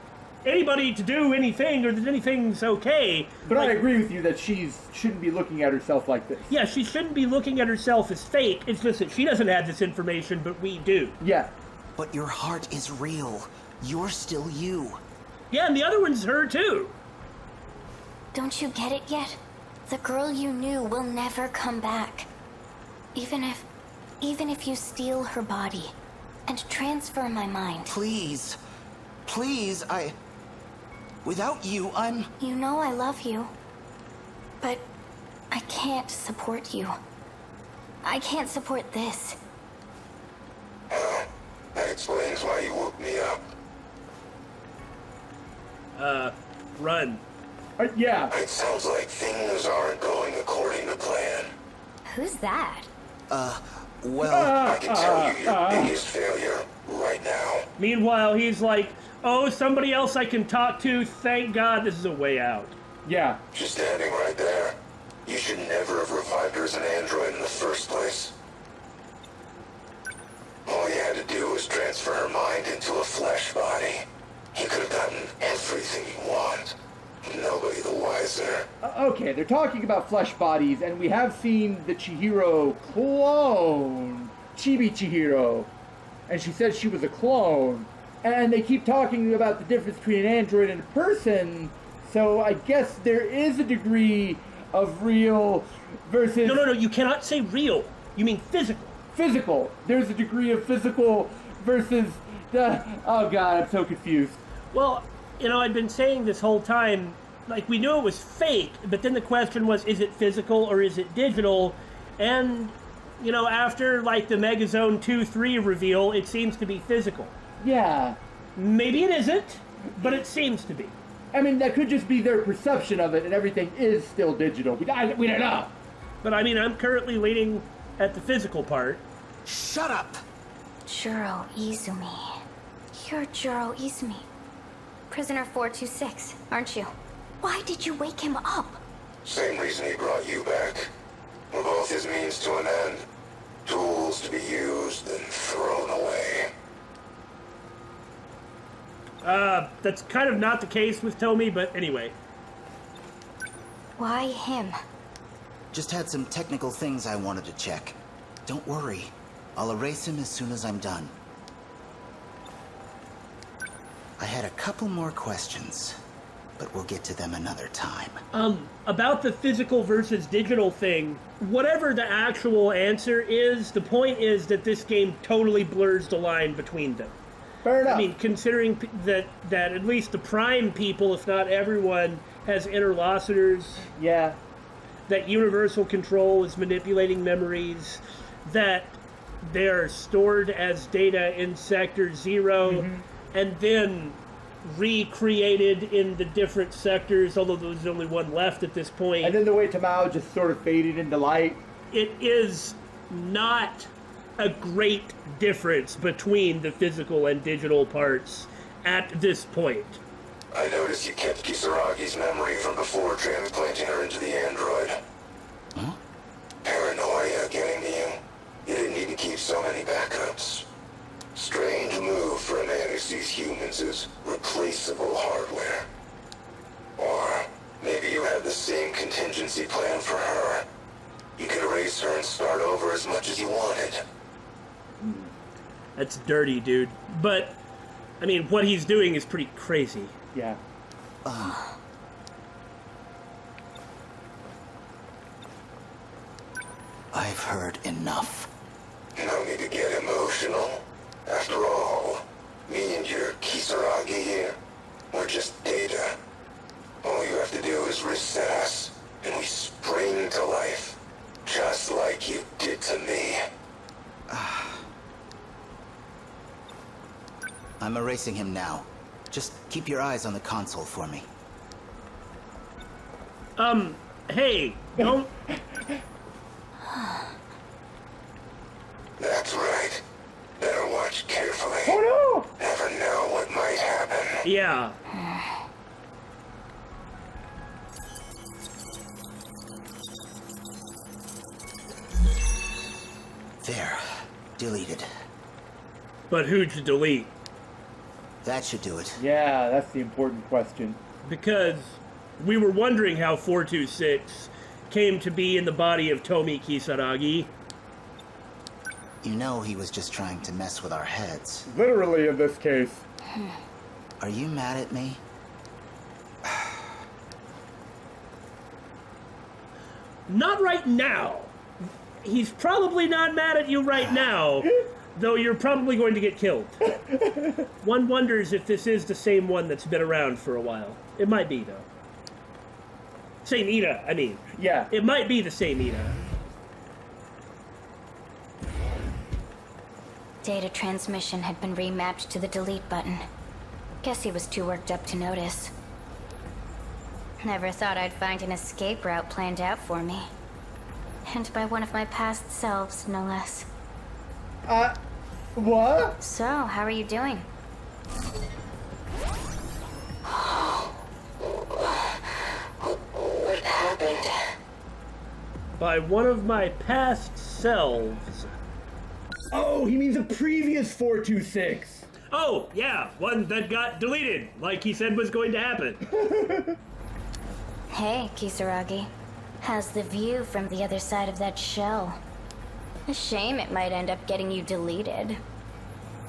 A: anybody to do anything or that anything's okay.
B: But I agree with you that she shouldn't be looking at herself like this.
A: Yeah, she shouldn't be looking at herself as fake. It's just that she doesn't have this information, but we do.
B: Yeah.
C: But your heart is real. You're still you.
A: Yeah, and the other one's her too.
E: Don't you get it yet? The girl you knew will never come back. Even if you steal her body and transfer my mind.
C: Please. Please, without you, I'm...
E: You know I love you. But I can't support you. I can't support this.
G: That explains why you woke me up.
A: Run.
B: Yeah.
G: It sounds like things aren't going according to plan.
E: Who's that?
C: Well...
G: I can tell you your biggest failure right now.
A: Meanwhile, he's like, oh, somebody else I can talk to. Thank God this is a way out.
B: Yeah.
G: She's standing right there. You should never have revived her as an android in the first place. All you had to do was transfer her mind into a flesh body. You could have gotten everything you want. Nobody the wiser.
B: Okay, they're talking about flesh bodies, and we have seen the Chihiro clone, Chibi Chihiro, and she said she was a clone. And they keep talking about the difference between an android and a person, so I guess there is a degree of real versus...
A: No, you cannot say real. You mean physical.
B: Physical. There's a degree of physical versus the... Oh god, I'm so confused.
A: Well, you know, I'd been saying this whole time, like, we knew it was fake, but then the question was, is it physical or is it digital? And, you know, after, like, the Megazone 2-3 reveal, it seems to be physical.
B: Yeah.
A: Maybe it isn't, but it seems to be.
B: I mean, that could just be their perception of it, and everything is still digital. We don't know.
A: But, I mean, I'm currently leaning at the physical part.
C: Shut up!
E: Juro Izumi. You're Juro Izumi. Prisoner 426, aren't you? Why did you wake him up?
G: Same reason he brought you back. We're both his means to an end. Tools to be used and thrown away.
A: That's kind of not the case with Tomi, but anyway.
E: Why him?
C: Just had some technical things I wanted to check. Don't worry. I'll erase him as soon as I'm done. I had a couple more questions, but we'll get to them another time.
A: About the physical versus digital thing, whatever the actual answer is, the point is that this game totally blurs the line between them.
B: Fair enough.
A: I mean, considering that at least the Prime people, if not everyone, has interlocutors.
B: Yeah.
A: That universal control is manipulating memories. That they're stored as data in Sector 0, and then recreated in the different sectors, although there's only one left at this point.
B: And then the way Tamao just sort of faded into light.
A: It is not a great difference between the physical and digital parts at this point.
G: I noticed you kept Kisaragi's memory from before transplanting her into the android.
C: Huh?
G: Paranoia getting to you? You didn't need to keep so many backups. Strange move for a man who sees humans as replaceable hardware. Or maybe you had the same contingency plan for her. You could erase her and start over as much as you wanted.
A: That's dirty, dude. But, I mean, what he's doing is pretty crazy.
B: Yeah.
C: I've heard enough.
G: No need to get emotional. After all, me and your Kisaragi here, we're just data. All you have to do is reset us, and we spring to life. Just like you did to me.
C: I'm erasing him now. Just keep your eyes on the console for me.
A: Hey, don't...
G: That's right. Better watch carefully.
B: Oh
G: Never know what might happen.
A: Yeah.
C: There. Deleted.
A: But who'd you delete?
C: That should do it.
B: no! Yeah, that's the important question.
A: Because we were wondering how 426 came to be in the body of Tomi Kisaragi.
C: You know he was just trying to mess with our heads.
B: Literally in this case.
C: Are you mad at me?
A: Not right now. He's probably not mad at you right now, though you're probably going to get killed. One wonders if this is the same one that's been around for a while. It might be, though. Same Ida, I mean.
B: Yeah.
A: It might be the same Ida.
E: Data transmission had been remapped to the delete button. Guess he was too worked up to notice. Never thought I'd find an escape route planned out for me. And by one of my past selves, no less.
B: What?
E: So, how are you doing?
G: What happened?
A: By one of my past selves.
B: Oh, he means a previous 426.
A: Oh, yeah, one that got deleted, like he said was going to happen.
E: Hey, Kisaragi. How's the view from the other side of that shell? A shame it might end up getting you deleted.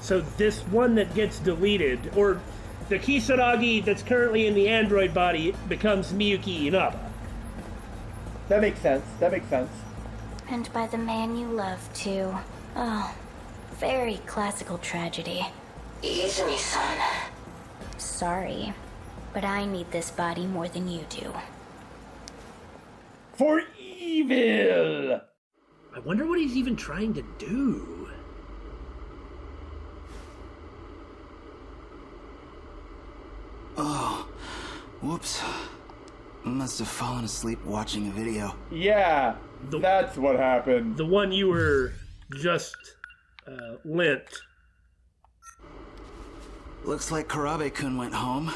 A: So this one that gets deleted, or the Kisaragi that's currently in the android body, becomes Miyuki Inaba.
B: That makes sense. That makes sense.
E: And by the man you love, too. Oh, very classical tragedy.
G: Ease me, son.
E: Sorry, but I need this body more than you do.
B: For evil!
A: I wonder what he's even trying to do.
C: Oh, whoops. Must have fallen asleep watching a video.
B: Yeah, that's what happened.
A: The one you were just lent.
C: Looks like Karabe-kun went home.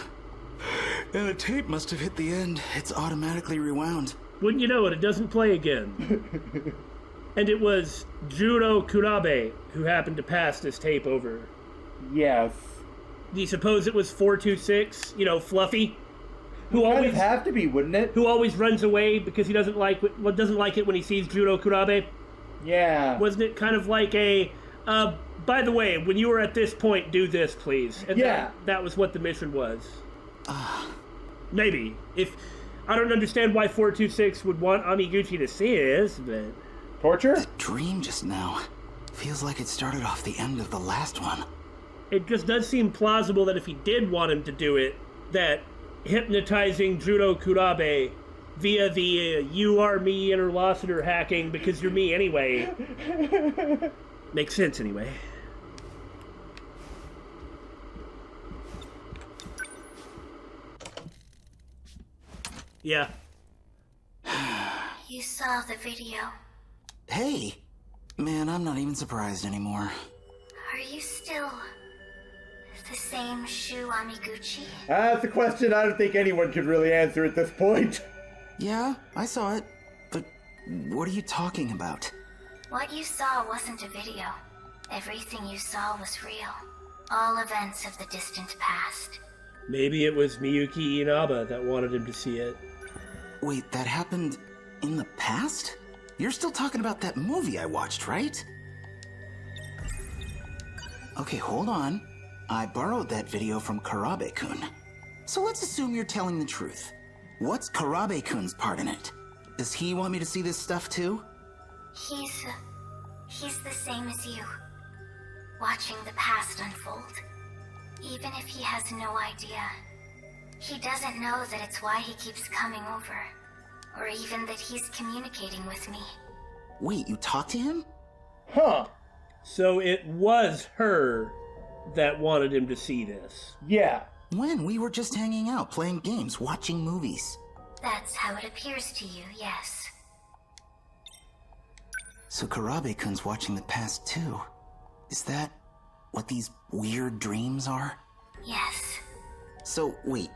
C: And the tape must have hit the end. It's automatically rewound.
A: Wouldn't you know it, it doesn't play again. And it was Juro Kurabe who happened to pass this tape over.
B: Yes.
A: Do you suppose it was 426, you know, Fluffy? Who
B: Kind
A: always
B: of have to be, wouldn't it?
A: who always runs away because he doesn't like it when he sees Juro Kurabe?
B: Yeah.
A: Wasn't it kind of like a by the way, when you were at this point, do this, please. And
B: Yeah.
A: that was what the mission was. Maybe. If I don't understand why 426 would want Amiguchi to see this, but
B: Torture?
C: The dream just now feels like it started off the end of the last one.
A: it just does seem plausible that if he did want him to do it, that hypnotizing Juro Kurabe via the you are me interlocutor hacking because you're me anyway makes sense anyway. Yeah.
E: You saw the video.
C: Hey! Man, I'm not even surprised anymore.
E: Are you still the same Shu Amiguchi?
B: That's a question I don't think anyone could really answer at this point.
C: Yeah, I saw it. But what are you talking about?
E: What you saw wasn't a video. Everything you saw was real. All events of the distant past.
A: Maybe it was Miyuki Inaba that wanted him to see it.
C: Wait, that happened in the past? You're still talking about that movie I watched, right? Okay, hold on. I borrowed that video from Karabe-kun. So let's assume you're telling the truth. What's Karabe-kun's part in it? Does he want me to see this stuff too?
E: He's the same as you. Watching the past unfold. Even if he has no idea. He doesn't know that it's why he keeps coming over. Or even that he's communicating with me.
C: Wait, you talked to him?
B: Huh.
A: So it was her that wanted him to see this.
B: Yeah.
C: When? We were just hanging out, playing games, watching movies.
E: That's how it appears to you, yes.
C: So Karabe-kun's watching the past too. Is that what these weird dreams are?
E: Yes.
C: So, wait.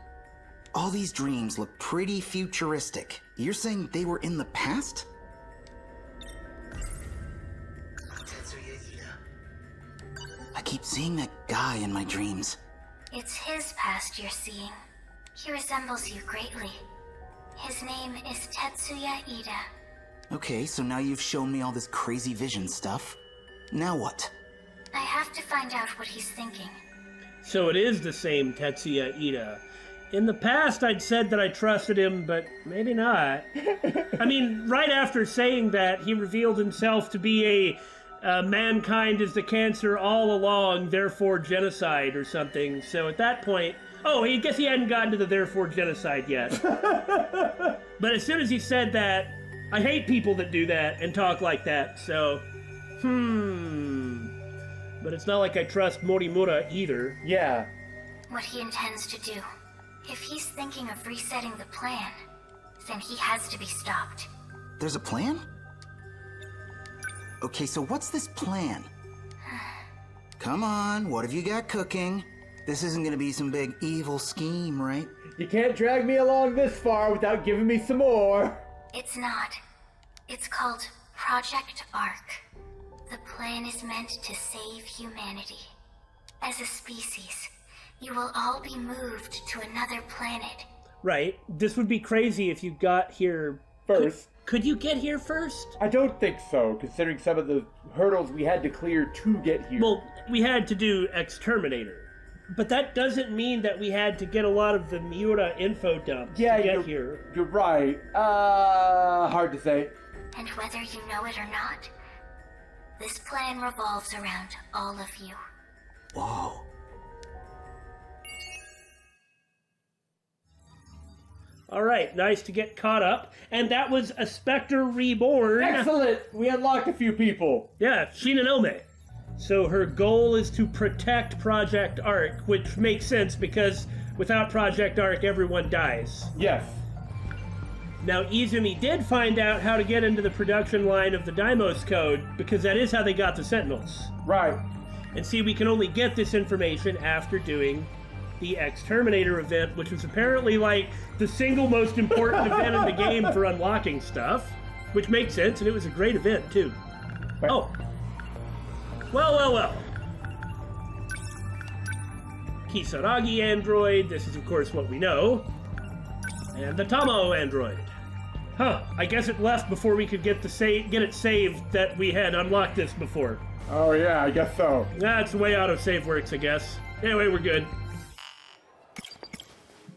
C: All these dreams look pretty futuristic. You're saying they were in the past? I keep seeing that guy in my dreams.
E: It's his past you're seeing. He resembles you greatly. His name is Tetsuya Ida.
C: Okay, so now you've shown me all this crazy vision stuff. Now what?
E: I have to find out what he's thinking.
A: So it is the same Tetsuya Ida. In the past, I'd said that I trusted him, but maybe not. I mean, right after saying that, he revealed himself to be a mankind is the cancer all along, therefore genocide or something. So at that point, oh, I guess he hadn't gotten to the therefore genocide yet. But as soon as he said that, I hate people that do that and talk like that, so, But it's not like I trust Morimura either.
B: Yeah.
E: What he intends to do. If he's thinking of resetting the plan, then he has to be stopped.
C: There's a plan? Okay, so what's this plan? Come on, what have you got cooking? This isn't gonna be some big evil scheme, right?
B: You can't drag me along this far without giving me some more.
E: It's not. It's called Project Ark. The plan is meant to save humanity. As a species, you will all be moved to another planet.
A: Right. This would be crazy if you got here
B: First.
A: Could you get here first?
B: I don't think so, considering some of the hurdles we had to clear to get here.
A: Well, we had to do Exterminator. But that doesn't mean that we had to get a lot of the Miura info dumps to get here.
B: You're right. Hard to say.
E: And whether you know it or not, this plan revolves around all of you.
C: Whoa.
A: All right, nice to get caught up. And that was a Spectre Reborn.
B: Excellent! We unlocked a few people.
A: Yeah, Shinonome. So her goal is to protect Project Ark, which makes sense because without Project Ark, everyone dies.
B: Yes.
A: Now, Izumi did find out how to get into the production line of the Deimos Code, because that is how they got the Sentinels.
B: Right.
A: And see, we can only get this information after doing the Exterminator event, which was apparently like the single most important event in the game for unlocking stuff, which makes sense, and it was a great event too.
B: Right.
A: Oh. Well. Kisaragi android, this is of course what we know. And the Tomo android. Huh, I guess it left before we could get it saved that we had unlocked this before.
B: Oh yeah, I guess so.
A: That's the way autosave works, I guess. Anyway, we're good.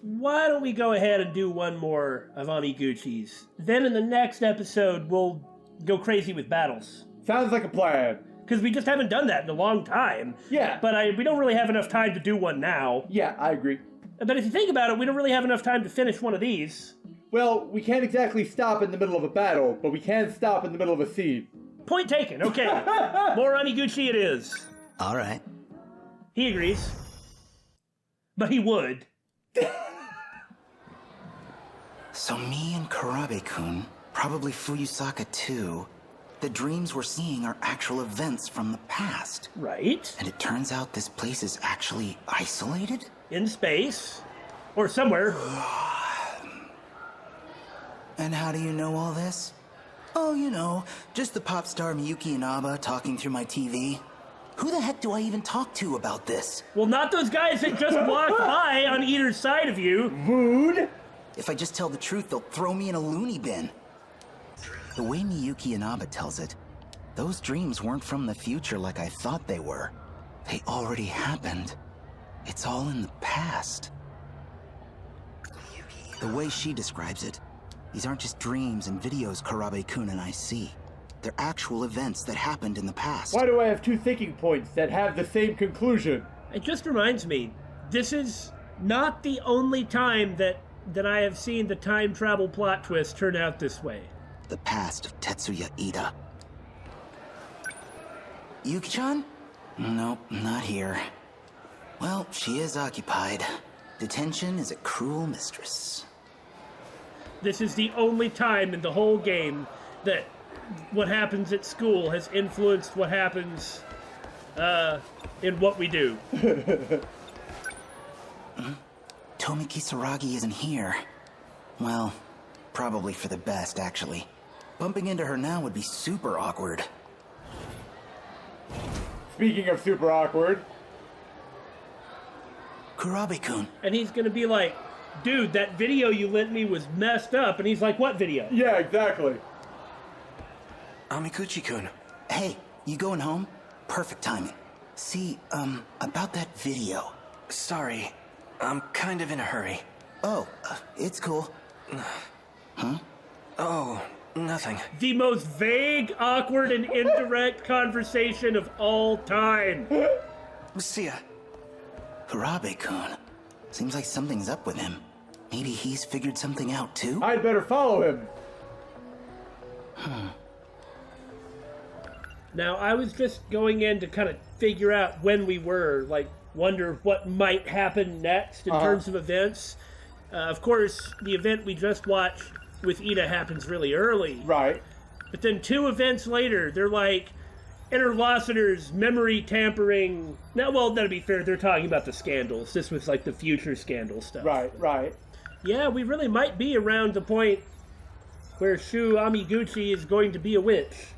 A: Why don't we go ahead and do one more of Amiguchi's? Then in the next episode, we'll go crazy with battles.
B: Sounds like a plan.
A: Because we just haven't done that in a long time.
B: Yeah.
A: But we don't really have enough time to do one now.
B: Yeah, I agree.
A: But if you think about it, we don't really have enough time to finish one of these.
B: Well, we can't exactly stop in the middle of a battle, but we can stop in the middle of a scene.
A: Point taken, okay. More Amiguchi it is.
C: All right.
A: He agrees. But he would.
C: So me and Karabe-kun, probably Fuyusaka too, the dreams we're seeing are actual events from the past.
A: Right.
C: And it turns out this place is actually isolated?
A: In space. Or somewhere.
C: And how do you know all this? Oh, you know, just the pop star Miyuki Inaba talking through my TV. Who the heck do I even talk to about this?
A: Well, not those guys that just walked by on either side of you.
B: Rude!
C: If I just tell the truth, they'll throw me in a loony bin. The way Miyuki Inaba tells it, those dreams weren't from the future like I thought they were. They already happened. It's all in the past. The way she describes it, these aren't just dreams and videos Karabe-kun and I see. They're actual events that happened in the past.
B: Why do I have two thinking points that have the same conclusion?
A: It just reminds me, this is not the only time that I have seen the time travel plot twist turn out this way.
C: The past of Tetsuya Ida. Yuki-chan? Nope, not here. Well, she is occupied. Detention is a cruel mistress.
A: This is the only time in the whole game that what happens at school has influenced what happens in what we do.
C: Tomi Kisaragi isn't here. Well, probably for the best, actually. Bumping into her now would be super awkward.
B: Speaking of super awkward.
C: Kurabe-kun.
A: And he's gonna be like, dude, that video you lent me was messed up. And he's like, what video?
B: Yeah, exactly.
F: Amiguchi-kun.
C: Hey, you going home? Perfect timing. See, about that video.
F: Sorry, I'm kind of in a hurry.
C: Oh, it's cool. Huh?
F: Oh, nothing.
A: The most vague, awkward, and indirect conversation of all time.
F: See ya.
C: Kurabe-kun. Seems like something's up with him. Maybe he's figured something out too?
B: I'd better follow him.
A: Now, I was just going in to kind of figure out when we were, like, wonder what might happen next in terms of events. Of course, the event we just watched with Ida happens really early.
B: Right.
A: But then 2 events later, they're like, Interlocutors, memory tampering. Now, well, that'd be fair, they're talking about the scandals. This was like the future scandal stuff.
B: Right, right.
A: Yeah, we really might be around the point where Shu Amiguchi is going to be a witch.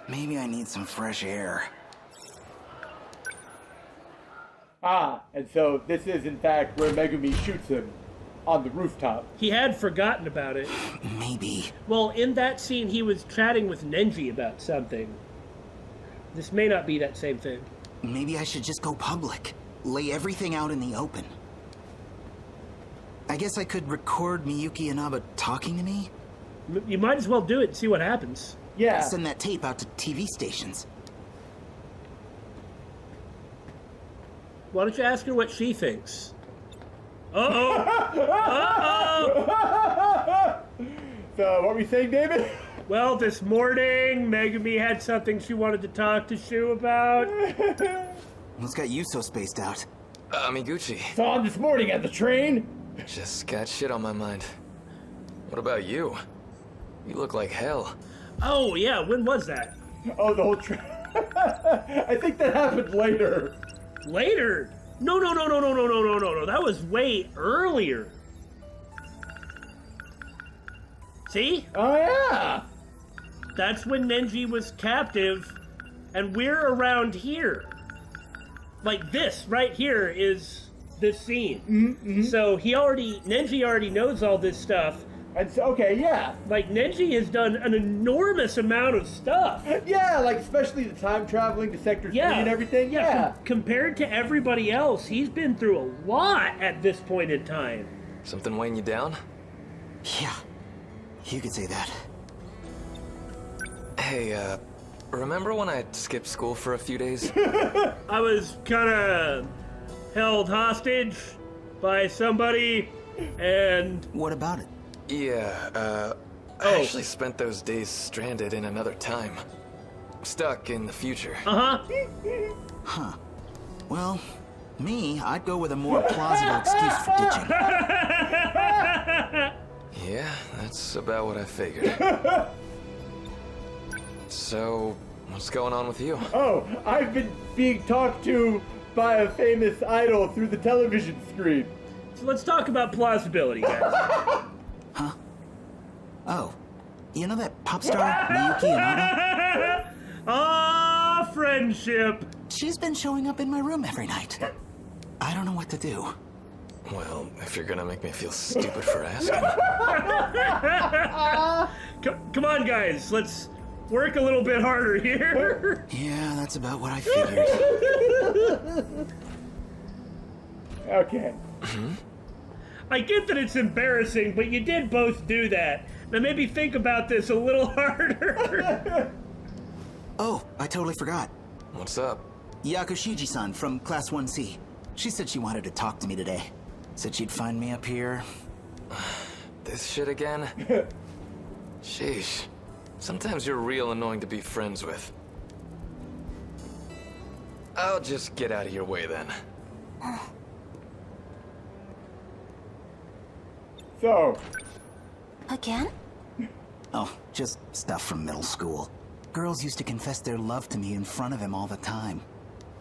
C: Maybe I need some fresh air.
B: Ah, and so this is in fact where Megumi shoots him. On the rooftop.
A: He had forgotten about it.
C: Maybe.
A: Well, in that scene, he was chatting with Nenji about something. This may not be that same thing.
C: Maybe I should just go public. Lay everything out in the open. I guess I could record Miyuki Inaba talking to me?
A: You might as well do it and see what happens.
B: Yeah.
C: Send that tape out to TV stations.
A: Why don't you ask her what she thinks? Uh-oh! Uh-oh!
B: So, what were you saying, David?
A: Well, this morning, Megumi had something she wanted to talk to Shu about.
C: What's got you so spaced out?
H: Amiguchi.
B: Saw him this morning at the train.
H: Just got shit on my mind. What about you? You look like hell.
A: Oh, yeah, when was that?
B: Oh, the whole train. I think that happened later.
A: Later? No. That was way earlier. See?
B: Oh, yeah.
A: That's when Nenji was captive, and we're around here. Like this, right here, is this scene.
B: Mm-hmm.
A: So Nenji already knows all this stuff.
B: And so, okay, yeah.
A: Like, Nenji has done an enormous amount of stuff.
B: Yeah, like, especially the time traveling to Sector 3 and everything, yeah.
A: Compared to everybody else, he's been through a lot at this point in time.
H: Something weighing you down?
C: Yeah, you could say that.
H: Hey, remember when I skipped school for a few days?
A: I was kinda held hostage by somebody, and...
C: What about it?
H: Yeah, I actually spent those days stranded in another time. Stuck in the future.
A: Uh-huh.
C: Huh. Well, me, I'd go with a more plausible excuse for ditching.
H: Yeah, that's about what I figured. So, what's going on with you?
B: Oh, I've been being talked to by a famous idol through the television screen.
A: So let's talk about plausibility, guys.
C: Huh? Oh, you know that pop star, Miyuki Inaba?
A: Ah, friendship.
C: She's been showing up in my room every night. I don't know what to do.
H: Well, if you're gonna make me feel stupid for asking.
A: Come on, guys. Let's work a little bit harder here.
C: Yeah, that's about what I figured.
B: Okay.
A: I get that it's embarrassing, but you did both do that. Now maybe think about this a little harder.
C: Oh, I totally forgot.
H: What's up?
C: Yakushiji-san from Class 1C. She said she wanted to talk to me today. Said she'd find me up here.
H: This shit again? Sheesh. Sometimes you're real annoying to be friends with. I'll just get out of your way then.
B: So.
E: Again?
C: Oh, just stuff from middle school. Girls used to confess their love to me in front of him all the time.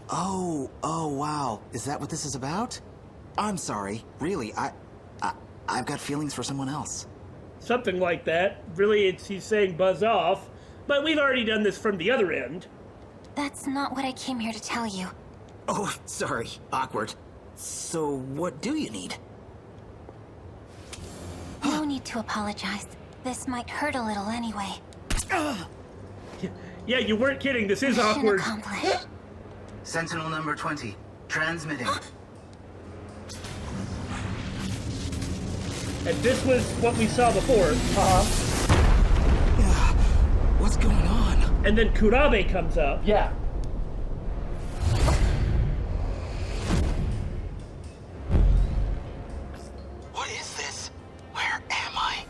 C: Oh, wow. Is that what this is about? I'm sorry. Really, I've got feelings for someone else.
A: Something like that. Really, he's saying buzz off. But we've already done this from the other end.
E: That's not what I came here to tell you.
C: Oh, sorry. Awkward. So, what do you need?
E: No need to apologize. This might hurt a little anyway.
A: Yeah, you weren't kidding. This is
E: Mission
A: awkward.
E: accomplished.
C: Sentinel number 20. Transmitting.
A: And this was what we saw before.
C: What's going on?
A: And then Kurabe comes up.
B: Yeah.
C: What is this? Where am I?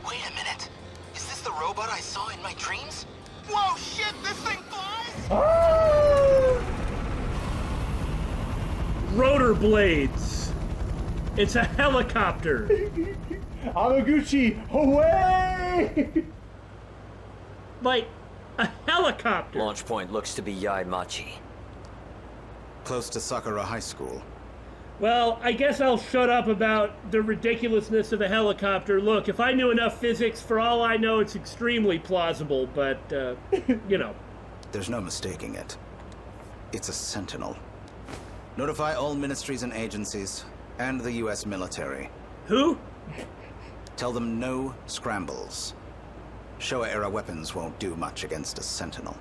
C: Wait a minute. Is this the robot I saw in my dreams? Whoa, shit, this thing flies?
A: Rotor blades. It's a helicopter.
B: Amiguchi, away!
A: Like, a helicopter.
I: Launch point looks to be Yaimachi.
C: Close to Sakura High School.
A: Well, I guess I'll shut up about the ridiculousness of a helicopter. Look, if I knew enough physics, for all I know, it's extremely plausible, but, you know.
C: There's no mistaking it. It's a Sentinel. Notify all ministries and agencies, and the U.S. military.
A: Who?
C: Tell them no scrambles. Showa-era weapons won't do much against a Sentinel.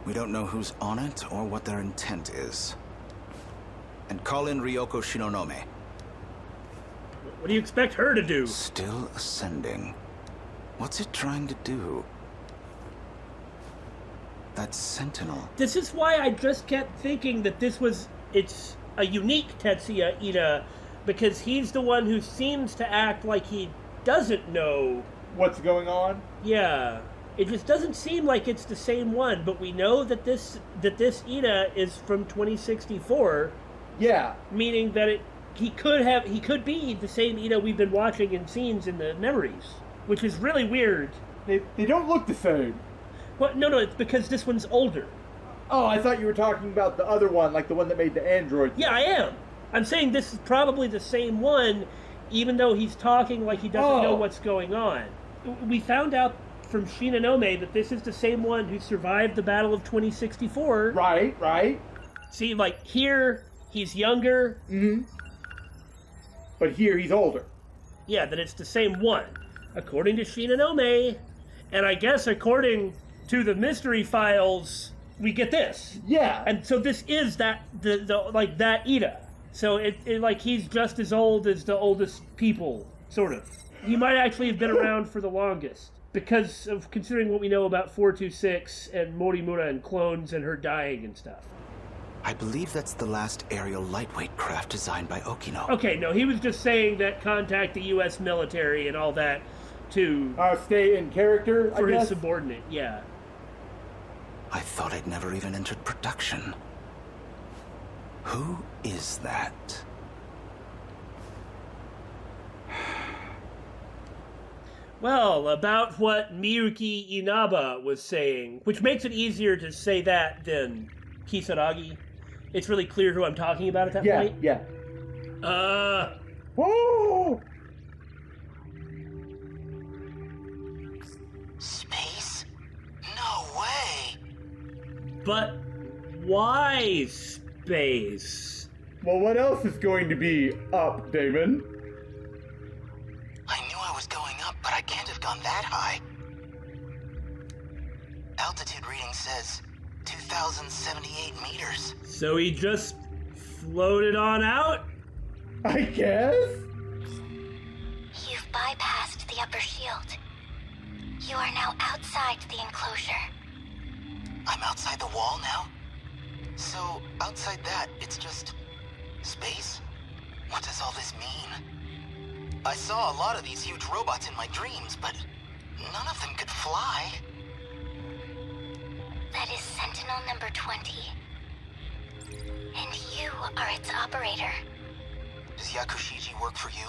C: We don't know who's on it or what their intent is. And call in Ryoko Shinonome.
A: What do you expect her to do?
C: Still ascending. What's it trying to do? That Sentinel.
A: This is why I just kept thinking that it's a unique Tetsuya Ida, because he's the one who seems to act like he doesn't know
B: What's going on?
A: Yeah, it just doesn't seem like it's the same one, but we know that this Ida is from 2064.
B: Yeah.
A: Meaning that he could be the same Ida we've been watching in scenes in the memories, which is really weird.
B: They don't look the same.
A: What? No, it's because this one's older.
B: Oh, I thought you were talking about the other one, like the one that made the android.
A: Yeah, I am. I'm saying this is probably the same one, even though he's talking like he doesn't know what's going on. We found out from Shinonome that this is the same one who survived the Battle of 2064.
B: Right.
A: See, like, here, he's younger.
B: Mm-hmm. But here, he's older.
A: Yeah, that it's the same one, according to Shinonome. And I guess according to the mystery files, we get this.
B: Yeah.
A: And so this is that Ida. So it like he's just as old as the oldest people, sort of. He might actually have been around for the longest because of considering what we know about 426 and Morimura and clones and her dying and stuff.
C: I believe that's the last aerial lightweight craft designed by Okino.
A: Okay, no, he was just saying that contact the U.S. military and all that to
B: stay in character,
A: for
B: I guess?
A: his subordinate. Yeah.
C: I thought I'd never even entered production. Who is that?
A: Well, about what Miyuki Inaba was saying, which makes it easier to say that than Kisaragi. It's really clear who I'm talking about at that point.
B: Yeah. Whoa!
C: Space? No way!
A: But why space?
B: Well, what else is going to be up, Damon?
C: I knew I was going up, but I can't have gone that high. Altitude reading says 2,078 meters.
A: So he just floated on out?
B: I guess?
E: You've bypassed the upper shield. You are now outside the enclosure.
C: I'm outside the wall now? So, outside that, it's just space? What does all this mean? I saw a lot of these huge robots in my dreams, but none of them could fly.
E: That is Sentinel number 20. And you are its operator.
C: Does Yakushiji work for you?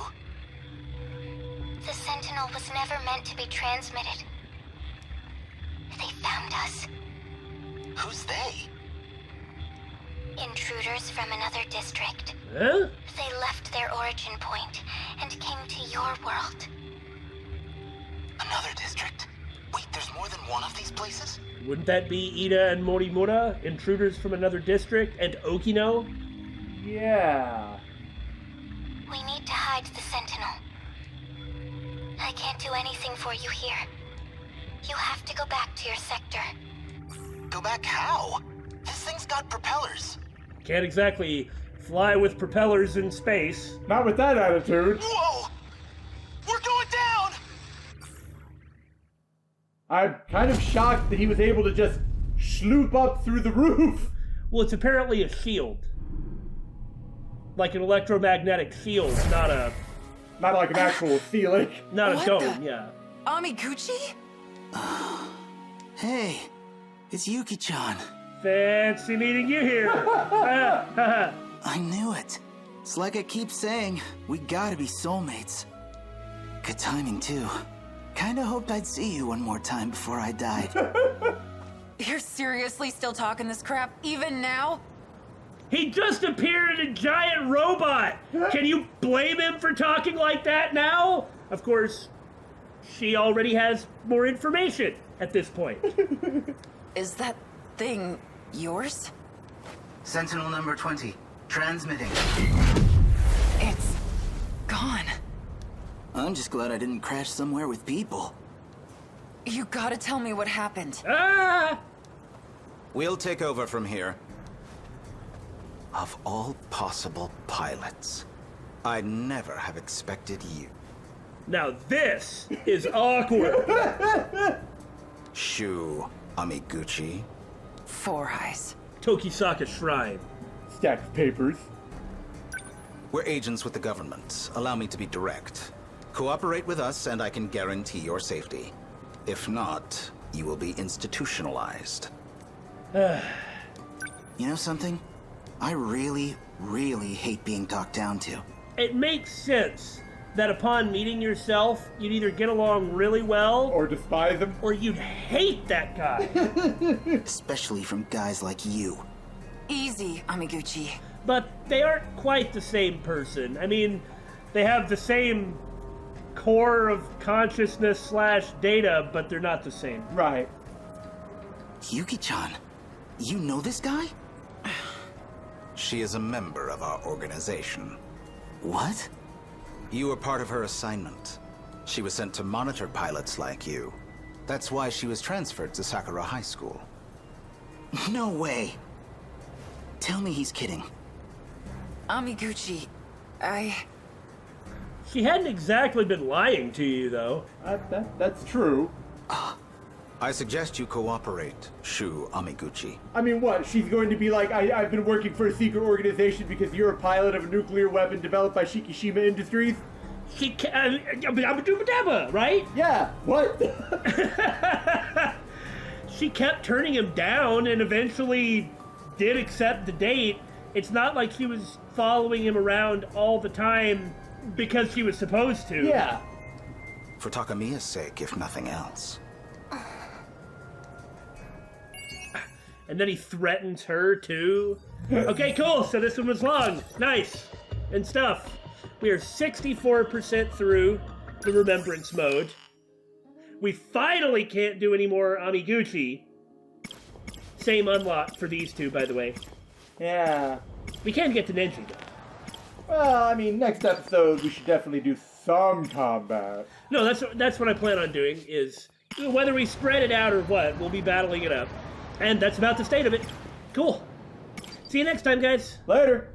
E: The Sentinel was never meant to be transmitted. They found us.
C: Who's they?
E: Intruders from another district.
A: Huh?
E: They left their origin point and came to your world.
C: Another district? Wait, there's more than one of these places?
A: Wouldn't that be Ida and Morimura, intruders from another district, and Okino?
B: Yeah.
E: We need to hide the Sentinel. I can't do anything for you here. You have to go back to your sector.
C: Go back how? This thing's got propellers.
A: Can't exactly fly with propellers in space.
B: Not with that attitude.
C: Whoa! We're going down!
B: I'm kind of shocked that he was able to just sloop up through the roof.
A: Well, it's apparently a shield. Like an electromagnetic shield, not
B: Not like an actual ceiling.
A: a
D: What
A: dome,
D: the-
A: yeah.
D: Amiguchi?
C: Hey, it's Yuki-chan.
A: Fancy meeting you here.
C: I knew it. It's like I keep saying, we gotta be soulmates. Good timing, too. Kinda hoped I'd see you one more time before I died.
D: You're seriously still talking this crap, even now?
A: He just appeared in a giant robot. Can you blame him for talking like that now? Of course, she already has more information at this point.
D: Is that thing yours?
C: Sentinel number 20, transmitting.
D: It's gone.
C: I'm just glad I didn't crash somewhere with people.
D: You gotta tell me what happened.
A: Ah!
J: We'll take over from here. Of all possible pilots, I'd never have expected you.
A: Now this is awkward.
J: Shu Amiguchi.
D: Four Eyes.
A: Tokisaka Shrine.
B: Stack of papers.
J: We're agents with the government. Allow me to be direct. Cooperate with us and I can guarantee your safety. If not, you will be institutionalized.
C: You know something? I really, really hate being talked down to.
A: It makes sense that upon meeting yourself, you'd either get along really well
B: Or despise him.
A: or you'd hate that guy.
C: Especially from guys like you.
D: Easy, Amiguchi.
A: But they aren't quite the same person. I mean, they have the same core of consciousness / data, but they're not the same.
B: Right.
C: Yuki-chan, you know this guy?
J: She is a member of our organization.
C: What?
J: You were part of her assignment. She was sent to monitor pilots like you. That's why she was transferred to Sakura High School.
C: No way. Tell me he's kidding.
D: Amiguchi,
A: She hadn't exactly been lying to you, though.
B: That's true.
J: I suggest you cooperate, Shu Amiguchi.
B: I mean, what? She's going to be like, I've been working for a secret organization because you're a pilot of a nuclear weapon developed by Shikishima Industries?
A: She can't, right?
B: Yeah, what?
A: She kept turning him down and eventually did accept the date. It's not like she was following him around all the time because she was supposed to.
B: Yeah.
J: For Takamiya's sake, if nothing else.
A: And then he threatens her too. Okay, cool. So this one was long. Nice. And stuff. We are 64% through the remembrance mode. We finally can't do any more Amiguchi. Same unlock for these two, by the way.
B: Yeah.
A: We can get to Nenji, though.
B: Well, I mean, next episode we should definitely do some combat.
A: No, that's what I plan on doing, is Whether we spread it out or what, we'll be battling it up. And that's about the state of it. Cool. See you next time, guys.
B: Later.